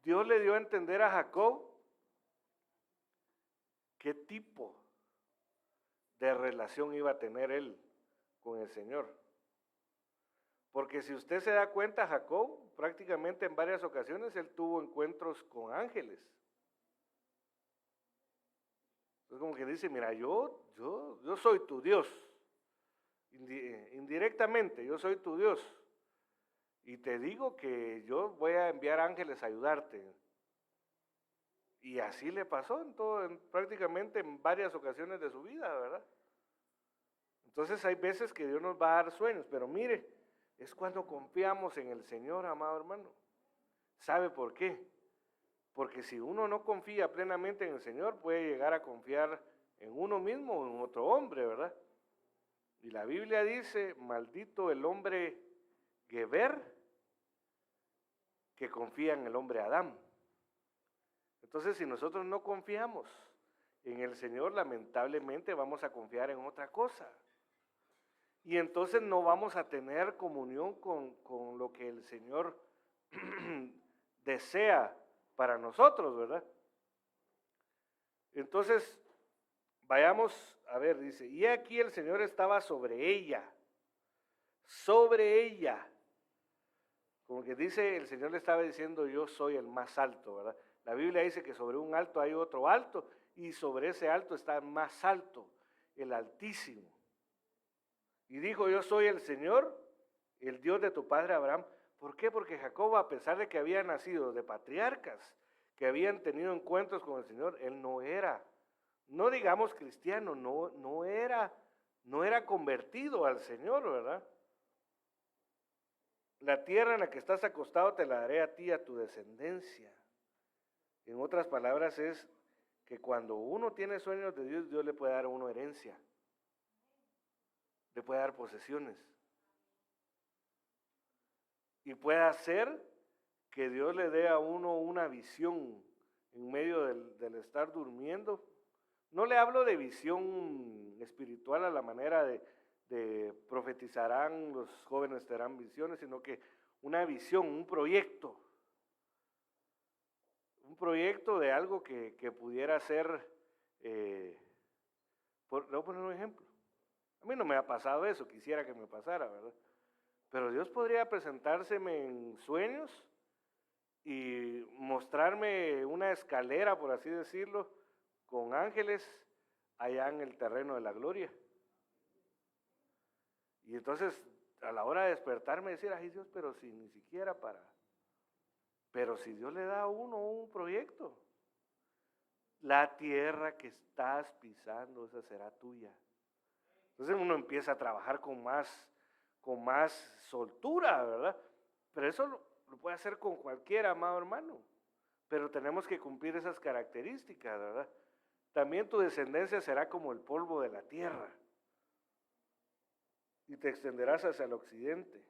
Dios le dio a entender a Jacob qué tipo de relación iba a tener él con el Señor. Porque si usted se da cuenta, Jacob prácticamente en varias ocasiones él tuvo encuentros con ángeles. Es como que dice, mira, yo soy tu Dios. Indirectamente, yo soy tu Dios. Y te digo que yo voy a enviar ángeles a ayudarte. Y así le pasó prácticamente en varias ocasiones de su vida, ¿verdad? Entonces hay veces que Dios nos va a dar sueños, pero mire, es cuando confiamos en el Señor, amado hermano. ¿Sabe por qué? Porque si uno no confía plenamente en el Señor, puede llegar a confiar en uno mismo o en otro hombre, ¿verdad? Y la Biblia dice, maldito el hombre Geber que confía en el hombre Adán. Entonces, si nosotros no confiamos en el Señor, lamentablemente vamos a confiar en otra cosa. Y entonces no vamos a tener comunión con lo que el Señor desea para nosotros, ¿verdad? Entonces, Vayamos a ver, dice, y aquí el Señor estaba sobre ella. Como que dice, el Señor le estaba diciendo, yo soy el más alto, ¿verdad? La Biblia dice que sobre un alto hay otro alto, y sobre ese alto está más alto, el Altísimo. Y dijo, yo soy el Señor, el Dios de tu padre Abraham. ¿Por qué? Porque Jacob, a pesar de que había nacido de patriarcas, que habían tenido encuentros con el Señor, él no era, no digamos cristiano, no era convertido al Señor, ¿verdad? La tierra en la que estás acostado te la daré a ti y a tu descendencia. En otras palabras es que cuando uno tiene sueños de Dios, Dios le puede dar a uno herencia, le puede dar posesiones. Y puede hacer que Dios le dé a uno una visión en medio del estar durmiendo. No le hablo de visión espiritual a la manera de profetizarán, los jóvenes tendrán visiones, sino que una visión, un proyecto de algo que pudiera ser, le voy a poner un ejemplo. A mí no me ha pasado eso, quisiera que me pasara, ¿verdad? Pero Dios podría presentárseme en sueños y mostrarme una escalera, por así decirlo, con ángeles allá en el terreno de la gloria. Y entonces, a la hora de despertarme, decir, ay Dios, pero si ni siquiera pero si Dios le da a uno un proyecto, la tierra que estás pisando, esa será tuya. Entonces uno empieza a trabajar con más soltura, ¿verdad? Pero eso lo puede hacer con cualquiera, amado hermano. Pero tenemos que cumplir esas características, ¿verdad? También tu descendencia será como el polvo de la tierra y te extenderás hacia el occidente.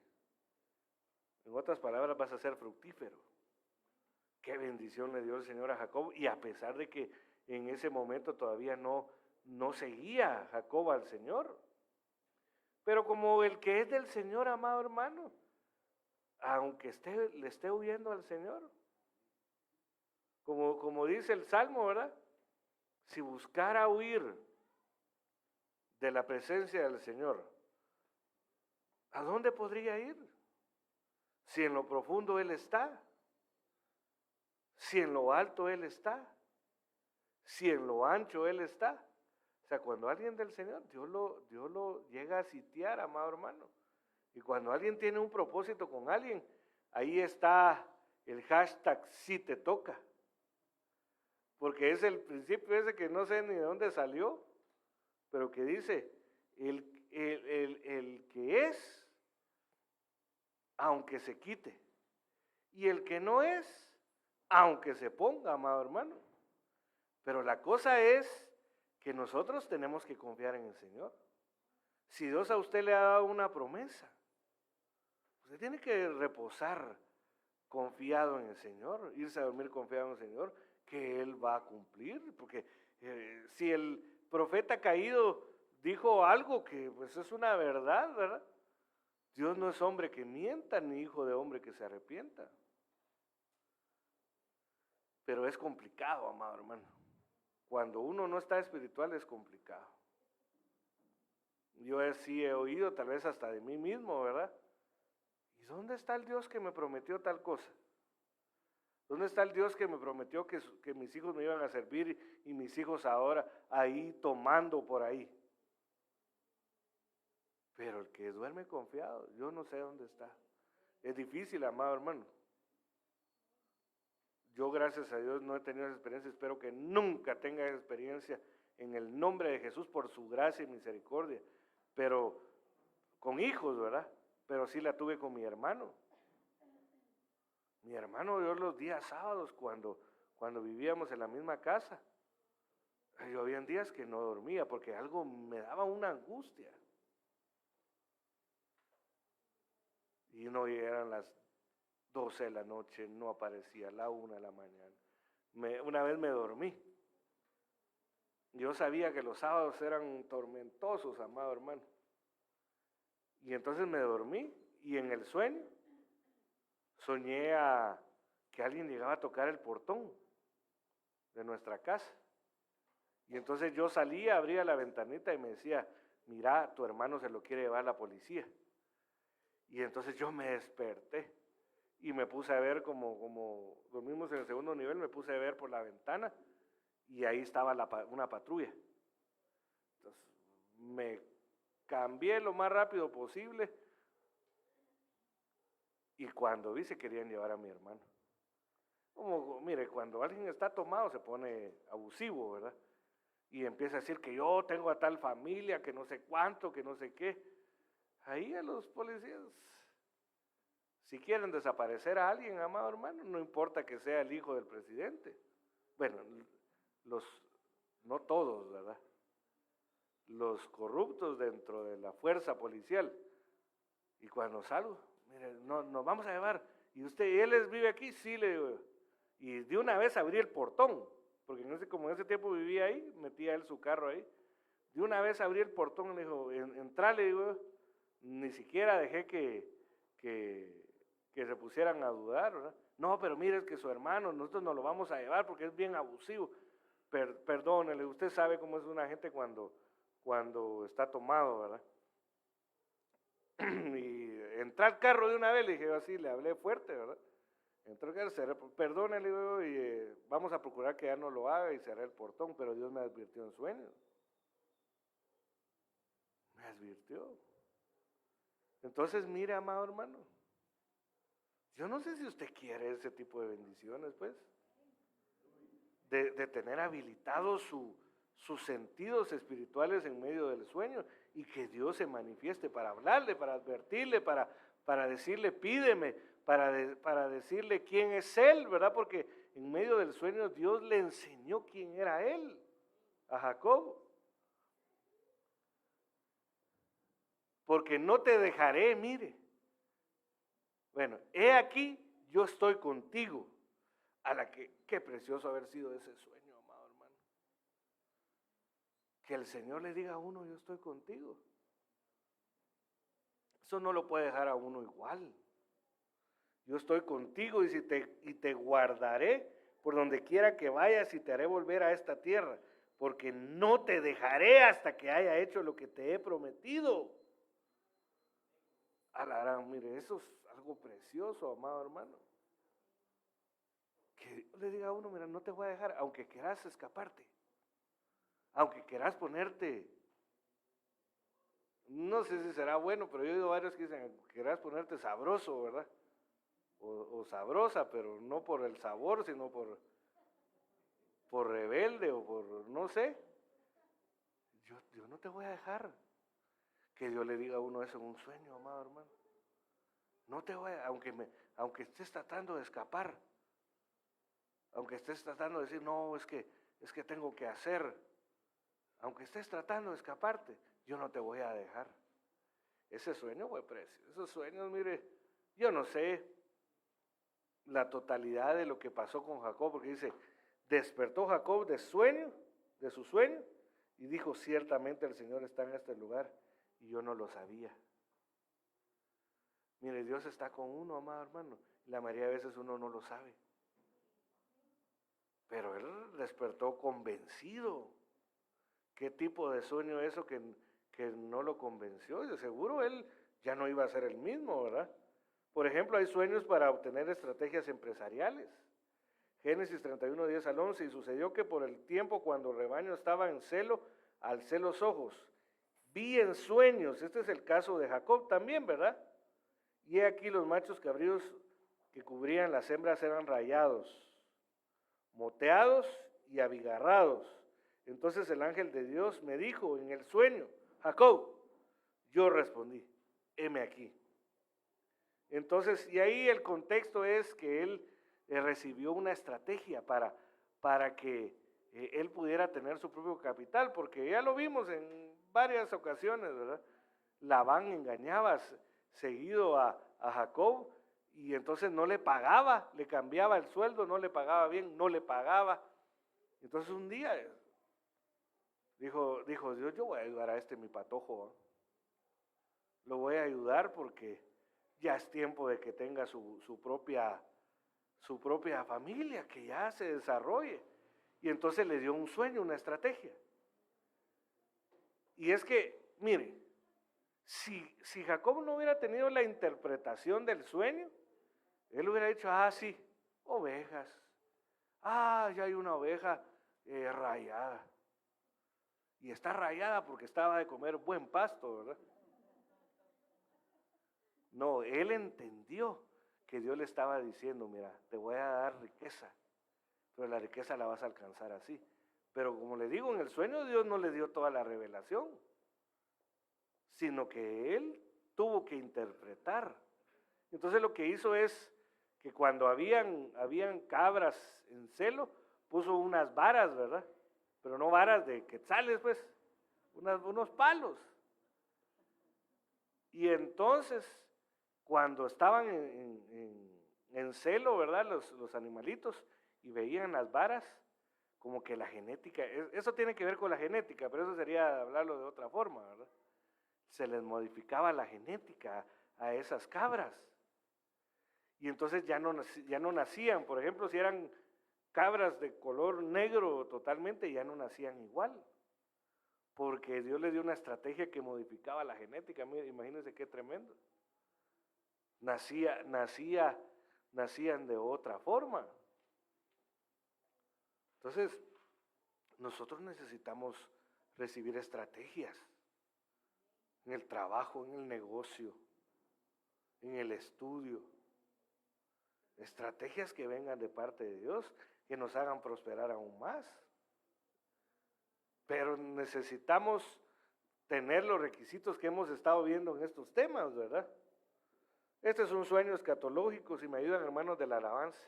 En otras palabras, vas a ser fructífero. Qué bendición le dio el Señor a Jacob, y a pesar de que en ese momento todavía no seguía Jacob al Señor. Pero como el que es del Señor, amado hermano, aunque le esté huyendo al Señor, como dice el Salmo, ¿verdad? Si buscara huir de la presencia del Señor, ¿a dónde podría ir? Si en lo profundo Él está, si en lo alto Él está, si en lo ancho Él está. O sea, cuando alguien del Señor, Dios lo llega a sitiar, amado hermano. Y cuando alguien tiene un propósito con alguien, ahí está el hashtag si te toca. Porque es el principio ese que no sé ni de dónde salió, pero que dice, el que es, aunque se quite. Y el que no es, aunque se ponga, amado hermano. Pero la cosa es que nosotros tenemos que confiar en el Señor. Si Dios a usted le ha dado una promesa, usted tiene que reposar confiado en el Señor, irse a dormir confiado en el Señor, que Él va a cumplir. Porque si el profeta caído dijo algo que pues es una verdad, ¿verdad? Dios no es hombre que mienta, ni hijo de hombre que se arrepienta. Pero es complicado, amado hermano. Cuando uno no está espiritual es complicado. Yo sí he oído, tal vez hasta de mí mismo, ¿verdad? ¿Y dónde está el Dios que me prometió tal cosa? ¿Dónde está el Dios que me prometió que mis hijos me iban a servir y mis hijos ahora ahí tomando por ahí? Pero el que duerme confiado, yo no sé dónde está. Es difícil, amado hermano. Yo, gracias a Dios, no he tenido esa experiencia, espero que nunca tenga esa experiencia en el nombre de Jesús por su gracia y misericordia. Pero con hijos, ¿verdad? Pero sí la tuve con mi hermano. Mi hermano, yo los días sábados, cuando vivíamos en la misma casa, yo había días que no dormía porque algo me daba una angustia. Y no eran las 12 de la noche, no aparecía, a la 1 de la mañana. Una vez me dormí. Yo sabía que los sábados eran tormentosos, amado hermano. Y entonces me dormí y en el sueño soñé que alguien llegaba a tocar el portón de nuestra casa. Y entonces yo salía, abría la ventanita y me decía, mira, tu hermano se lo quiere llevar la policía. Y entonces yo me desperté y me puse a ver como dormimos en el segundo nivel, me puse a ver por la ventana y ahí estaba una patrulla. Entonces me cambié lo más rápido posible y cuando vi se querían llevar a mi hermano. Como, mire, cuando alguien está tomado se pone abusivo, ¿verdad? Y empieza a decir que yo tengo a tal familia, que no sé cuánto, que no sé qué. Ahí a los policías, si quieren desaparecer a alguien, amado hermano, no importa que sea el hijo del presidente. Bueno, no todos, ¿verdad? Los corruptos dentro de la fuerza policial. Y cuando salgo, mire, nos vamos a llevar. ¿Y él vive aquí? Sí, le digo. Y de una vez abrí el portón, porque como en ese tiempo vivía ahí, metía él su carro ahí. De una vez abrí el portón, le dijo, entrá, le digo, ni siquiera dejé que se pusieran a dudar, ¿verdad? No, pero mire, es que su hermano, nosotros nos lo vamos a llevar porque es bien abusivo. Perdónele, usted sabe cómo es una gente cuando está tomado, ¿verdad? Y entré al carro de una vez, le dije así, le hablé fuerte, ¿verdad? Entró al carro, perdónele, y vamos a procurar que ya no lo haga y cerré el portón, pero Dios me advirtió en sueños. Me advirtió. Entonces, mire, amado hermano, yo no sé si usted quiere ese tipo de bendiciones, pues, de tener habilitados sus sentidos espirituales en medio del sueño y que Dios se manifieste para hablarle, para advertirle, para decirle, pídeme, para decirle quién es Él, ¿verdad? Porque en medio del sueño Dios le enseñó quién era Él a Jacob. Porque no te dejaré, mire. Bueno, he aquí, yo estoy contigo. Qué precioso haber sido ese sueño, amado hermano. Que el Señor le diga a uno, yo estoy contigo. Eso no lo puede dejar a uno igual. Yo estoy contigo y te guardaré por donde quiera que vayas y te haré volver a esta tierra, porque no te dejaré hasta que haya hecho lo que te he prometido. Mire, eso es algo precioso, amado hermano. Que le diga a uno, mira, no te voy a dejar, aunque quieras escaparte, aunque quieras ponerte, no sé si será bueno, pero yo he oído varios que dicen, quieras ponerte sabroso, ¿verdad? O sabrosa, pero no por el sabor, sino por rebelde o por, no sé. Yo no te voy a dejar. Que Dios le diga a uno eso en un sueño, amado hermano. No te voy a, aunque estés tratando de escapar, aunque estés tratando de decir, no, es que tengo que hacer, aunque estés tratando de escaparte, yo no te voy a dejar. Ese sueño fue precioso. Esos sueños, mire, yo no sé la totalidad de lo que pasó con Jacob, porque dice, despertó Jacob de su sueño, y dijo, ciertamente el Señor está en este lugar, y yo no lo sabía. Mire, Dios está con uno, amado hermano, y la mayoría de veces uno no lo sabe. Pero él despertó convencido. ¿Qué tipo de sueño es eso que no lo convenció? Y de seguro él ya no iba a ser el mismo, ¿verdad? Por ejemplo, hay sueños para obtener estrategias empresariales. Génesis 31, 10 al 11, y sucedió que por el tiempo cuando el rebaño estaba en celo, alcé los ojos, vi en sueños, este es el caso de Jacob también, ¿verdad? Y he aquí los machos cabríos que cubrían las hembras eran rayados, moteados y abigarrados. Entonces el ángel de Dios me dijo en el sueño, Jacob, yo respondí, heme aquí. Entonces, y ahí el contexto es que él recibió una estrategia para que él pudiera tener su propio capital, porque ya lo vimos en varias ocasiones, ¿verdad? Labán engañaba seguido a Jacob y entonces no le pagaba, le cambiaba el sueldo, no le pagaba bien, no le pagaba. Entonces un día dijo Dios, yo voy a ayudar a mi patojo, ¿eh? Lo voy a ayudar porque ya es tiempo de que tenga su propia familia, que ya se desarrolle. Y entonces le dio un sueño, una estrategia. Y es que, mire, si Jacob no hubiera tenido la interpretación del sueño, él hubiera dicho, sí, ovejas. Ya hay una oveja rayada. Y está rayada porque estaba de comer buen pasto, ¿verdad? No, él entendió que Dios le estaba diciendo, mira, te voy a dar riqueza, pero la riqueza la vas a alcanzar así. Pero como le digo, en el sueño Dios no le dio toda la revelación, sino que él tuvo que interpretar. Entonces lo que hizo es que cuando habían cabras en celo, puso unas varas, ¿verdad? Pero no varas de quetzales, pues, unos palos. Y entonces, cuando estaban en celo, ¿verdad? Los animalitos, y veían las varas, como que la genética, eso tiene que ver con la genética, pero eso sería hablarlo de otra forma, ¿verdad? Se les modificaba la genética a esas cabras. Y entonces ya no nacían, por ejemplo, si eran cabras de color negro totalmente, ya no nacían igual. Porque Dios les dio una estrategia que modificaba la genética. Mira, imagínense qué tremendo. Nacían de otra forma. Entonces, nosotros necesitamos recibir estrategias en el trabajo, en el negocio, en el estudio. Estrategias que vengan de parte de Dios, que nos hagan prosperar aún más. Pero necesitamos tener los requisitos que hemos estado viendo en estos temas, ¿verdad? Este es un sueño escatológico, si me ayudan hermanos del alabanza.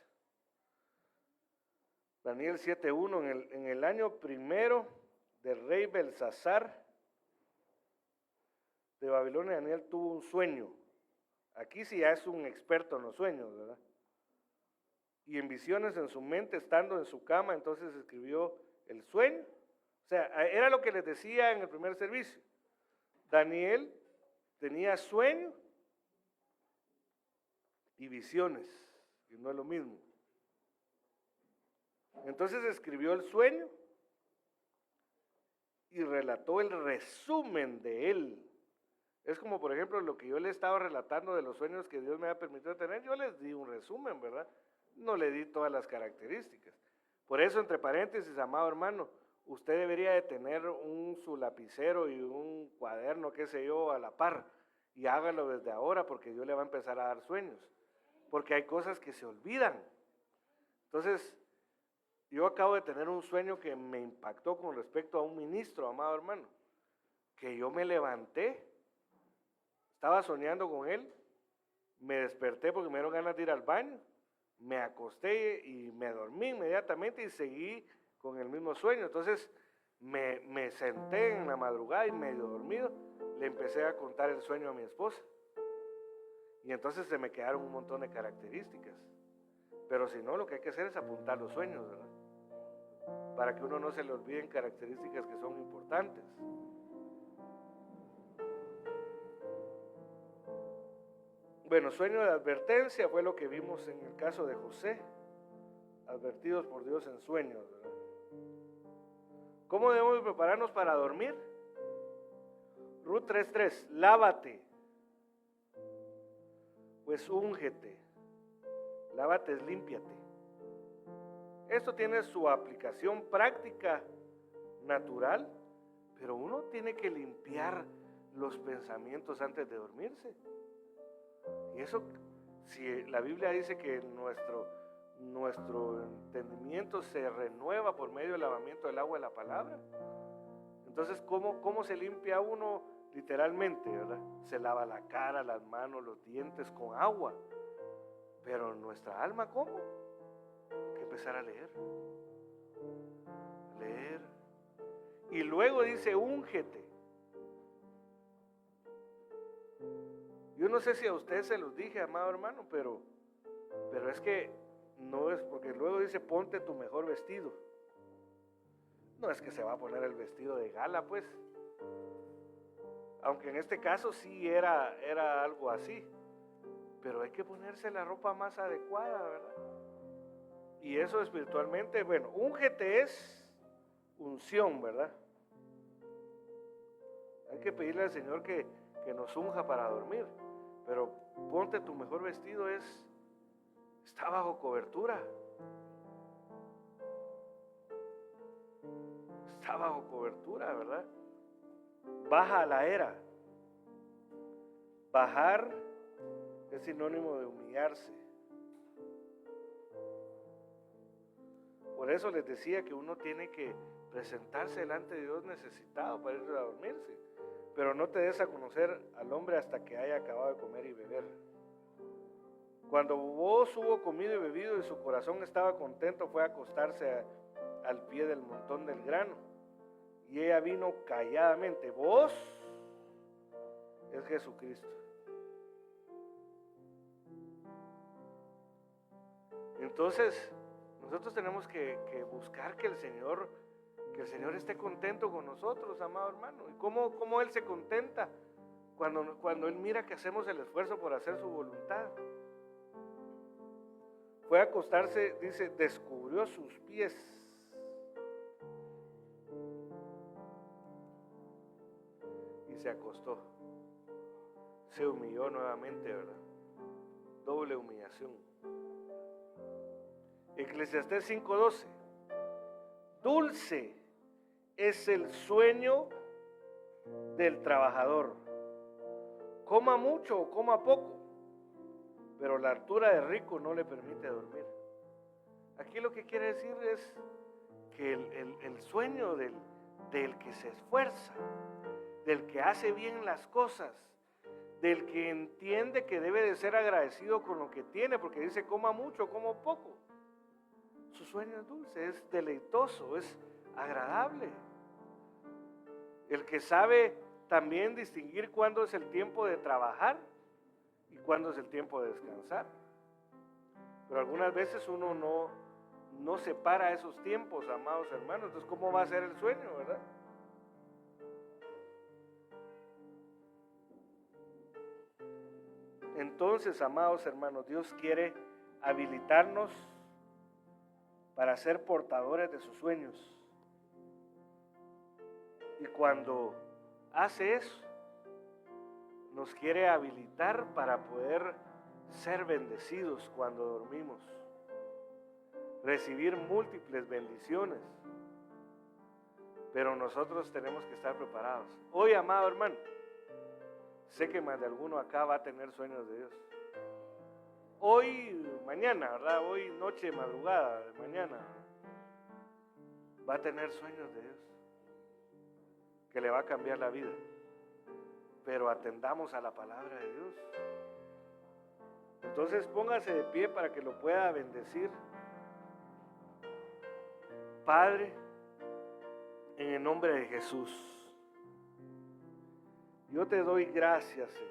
Daniel 7:1, en el año primero del rey Belsasar de Babilonia, Daniel tuvo un sueño. Aquí sí ya es un experto en los sueños, ¿verdad? Y en visiones en su mente, estando en su cama, entonces escribió el sueño. O sea, era lo que les decía en el primer servicio. Daniel tenía sueño y visiones, y no es lo mismo. Entonces escribió el sueño y relató el resumen de él. Es como, por ejemplo, lo que yo le estaba relatando de los sueños que Dios me ha permitido tener. Yo les di un resumen, ¿verdad? No le di todas las características. Por eso, entre paréntesis, amado hermano, usted debería de tener su lapicero y un cuaderno, qué sé yo, a la par. Y hágalo desde ahora porque Dios le va a empezar a dar sueños. Porque hay cosas que se olvidan. Entonces, yo acabo de tener un sueño que me impactó con respecto a un ministro, amado hermano. Que yo me levanté, estaba soñando con él, me desperté porque me dieron ganas de ir al baño, me acosté y me dormí inmediatamente y seguí con el mismo sueño. Entonces me senté en la madrugada y medio dormido, le empecé a contar el sueño a mi esposa. Y entonces se me quedaron un montón de características. Pero si no, lo que hay que hacer es apuntar los sueños, ¿verdad? Para que uno no se le olviden características que son importantes. Bueno, sueño de advertencia fue lo que vimos en el caso de José, advertidos por Dios en sueños, ¿verdad? ¿Cómo debemos prepararnos para dormir? Ruth 3:3, lávate, pues úngete, lávate es límpiate. Esto tiene su aplicación práctica, natural, pero uno tiene que limpiar los pensamientos antes de dormirse. Y eso, si la Biblia dice que nuestro entendimiento se renueva por medio del lavamiento del agua de la palabra, entonces ¿cómo se limpia uno literalmente, verdad? Se lava la cara, las manos, los dientes con agua, pero nuestra alma, ¿cómo? Hay que empezar a leer, y luego dice úngete. Yo no sé si a ustedes se los dije, amado hermano, pero es que no es, porque luego dice ponte tu mejor vestido. No es que se va a poner el vestido de gala, pues. Aunque en este caso sí era algo así. Pero hay que ponerse la ropa más adecuada, ¿verdad? Y eso espiritualmente, bueno, úngete es unción, ¿verdad? Hay que pedirle al Señor que nos unja para dormir. Pero ponte tu mejor vestido, está bajo cobertura. Está bajo cobertura, ¿verdad? Baja a la era. Bajar es sinónimo de humillarse. Por eso les decía que uno tiene que presentarse delante de Dios necesitado para ir a dormirse. Pero no te des a conocer al hombre hasta que haya acabado de comer y beber. Cuando vos hubo comido y bebido y su corazón estaba contento, fue a acostarse al pie del montón del grano. Y ella vino calladamente. Vos es Jesucristo. Entonces, nosotros tenemos que buscar que el Señor esté contento con nosotros, amado hermano. ¿Y cómo Él se contenta? Cuando Él mira que hacemos el esfuerzo por hacer su voluntad. Fue a acostarse, dice, descubrió sus pies. Y se acostó. Se humilló nuevamente, ¿verdad? Doble humillación. Eclesiastés 5:12. Dulce es el sueño del trabajador. Coma mucho o coma poco, pero la hartura de rico no le permite dormir. Aquí lo que quiere decir es que el sueño del que se esfuerza, del que hace bien las cosas, del que entiende que debe de ser agradecido con lo que tiene, porque dice coma mucho o coma poco. Su sueño es dulce, es deleitoso, es agradable. El que sabe también distinguir cuándo es el tiempo de trabajar y cuándo es el tiempo de descansar. Pero algunas veces uno no separa esos tiempos, amados hermanos. Entonces, ¿cómo va a ser el sueño, verdad? Entonces, amados hermanos, Dios quiere habilitarnos para ser portadores de sus sueños. Y cuando hace eso, nos quiere habilitar para poder ser bendecidos cuando dormimos, recibir múltiples bendiciones. Pero nosotros tenemos que estar preparados. Hoy, amado hermano, sé que más de alguno acá va a tener sueños de Dios. Hoy, mañana, ¿verdad? Hoy, noche, madrugada, de mañana, va a tener sueños de Dios, que le va a cambiar la vida. Pero atendamos a la palabra de Dios. Entonces, póngase de pie para que lo pueda bendecir. Padre, en el nombre de Jesús, yo te doy gracias, Señor.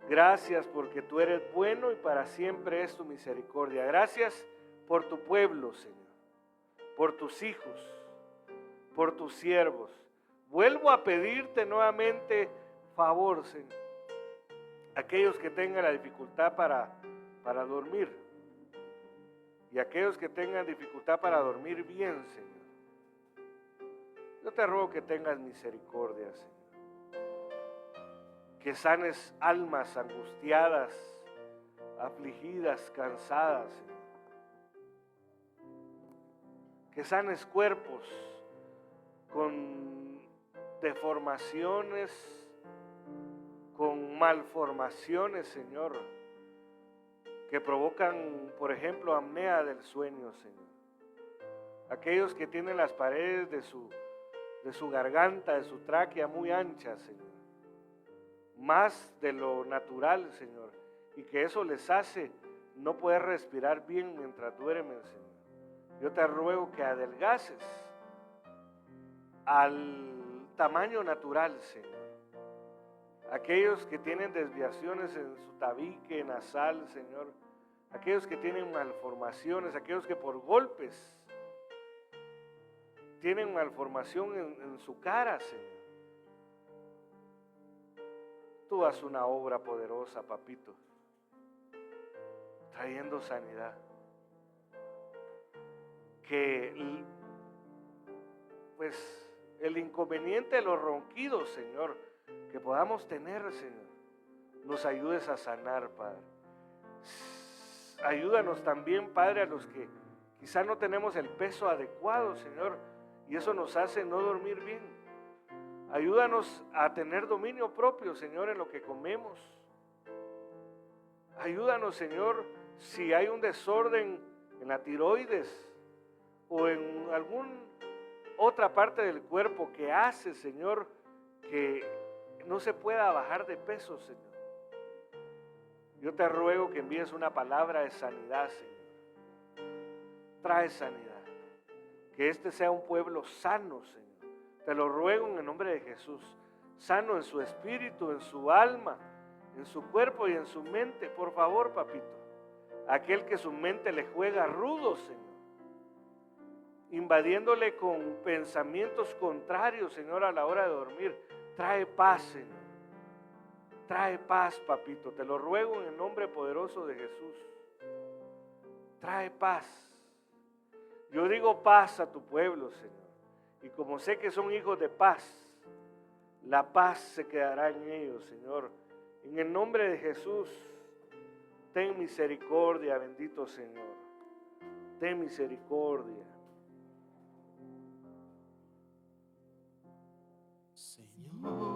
Gracias porque tú eres bueno y para siempre es tu misericordia. Gracias por tu pueblo, Señor, por tus hijos, por tus siervos. Vuelvo a pedirte nuevamente favor, Señor. Aquellos que tengan la dificultad para dormir y aquellos que tengan dificultad para dormir bien, Señor. Yo te ruego que tengas misericordia, Señor. Que sanes almas angustiadas, afligidas, cansadas, Señor. Que sanes cuerpos con deformaciones, con malformaciones, Señor, que provocan, por ejemplo, apnea del sueño, Señor. Aquellos que tienen las paredes de su garganta, de su tráquea muy anchas, Señor, más de lo natural, Señor, y que eso les hace no poder respirar bien mientras duermen, Señor. Yo te ruego que adelgaces al tamaño natural, Señor. Aquellos que tienen desviaciones en su tabique nasal, Señor. Aquellos que tienen malformaciones, aquellos que por golpes tienen malformación en su cara, Señor. Tú haz una obra poderosa, papito. trayendo sanidad. Que pues el inconveniente de los ronquidos, Señor, que podamos tener, Señor, nos ayudes a sanar, Padre. Ayúdanos también, Padre, a los que quizá no tenemos el peso adecuado, Señor, y eso nos hace no dormir bien. Ayúdanos a tener dominio propio, Señor, en lo que comemos. Ayúdanos, Señor, si hay un desorden en la tiroides o en alguna otra parte del cuerpo que hace, Señor, que no se pueda bajar de peso, Señor. Yo te ruego que envíes una palabra de sanidad, Señor. Trae sanidad. Que este sea un pueblo sano, Señor. Te lo ruego en el nombre de Jesús. Sano en su espíritu, en su alma, en su cuerpo y en su mente. Por favor, papito. Aquel que su mente le juega rudo, Señor. Invadiéndole con pensamientos contrarios, Señor, a la hora de dormir. Trae paz, Señor. Trae paz, papito. Te lo ruego en el nombre poderoso de Jesús. Trae paz. Yo digo paz a tu pueblo, Señor. Y como sé que son hijos de paz, la paz se quedará en ellos, Señor. En el nombre de Jesús, ten misericordia, bendito Señor. Ten misericordia. Señor.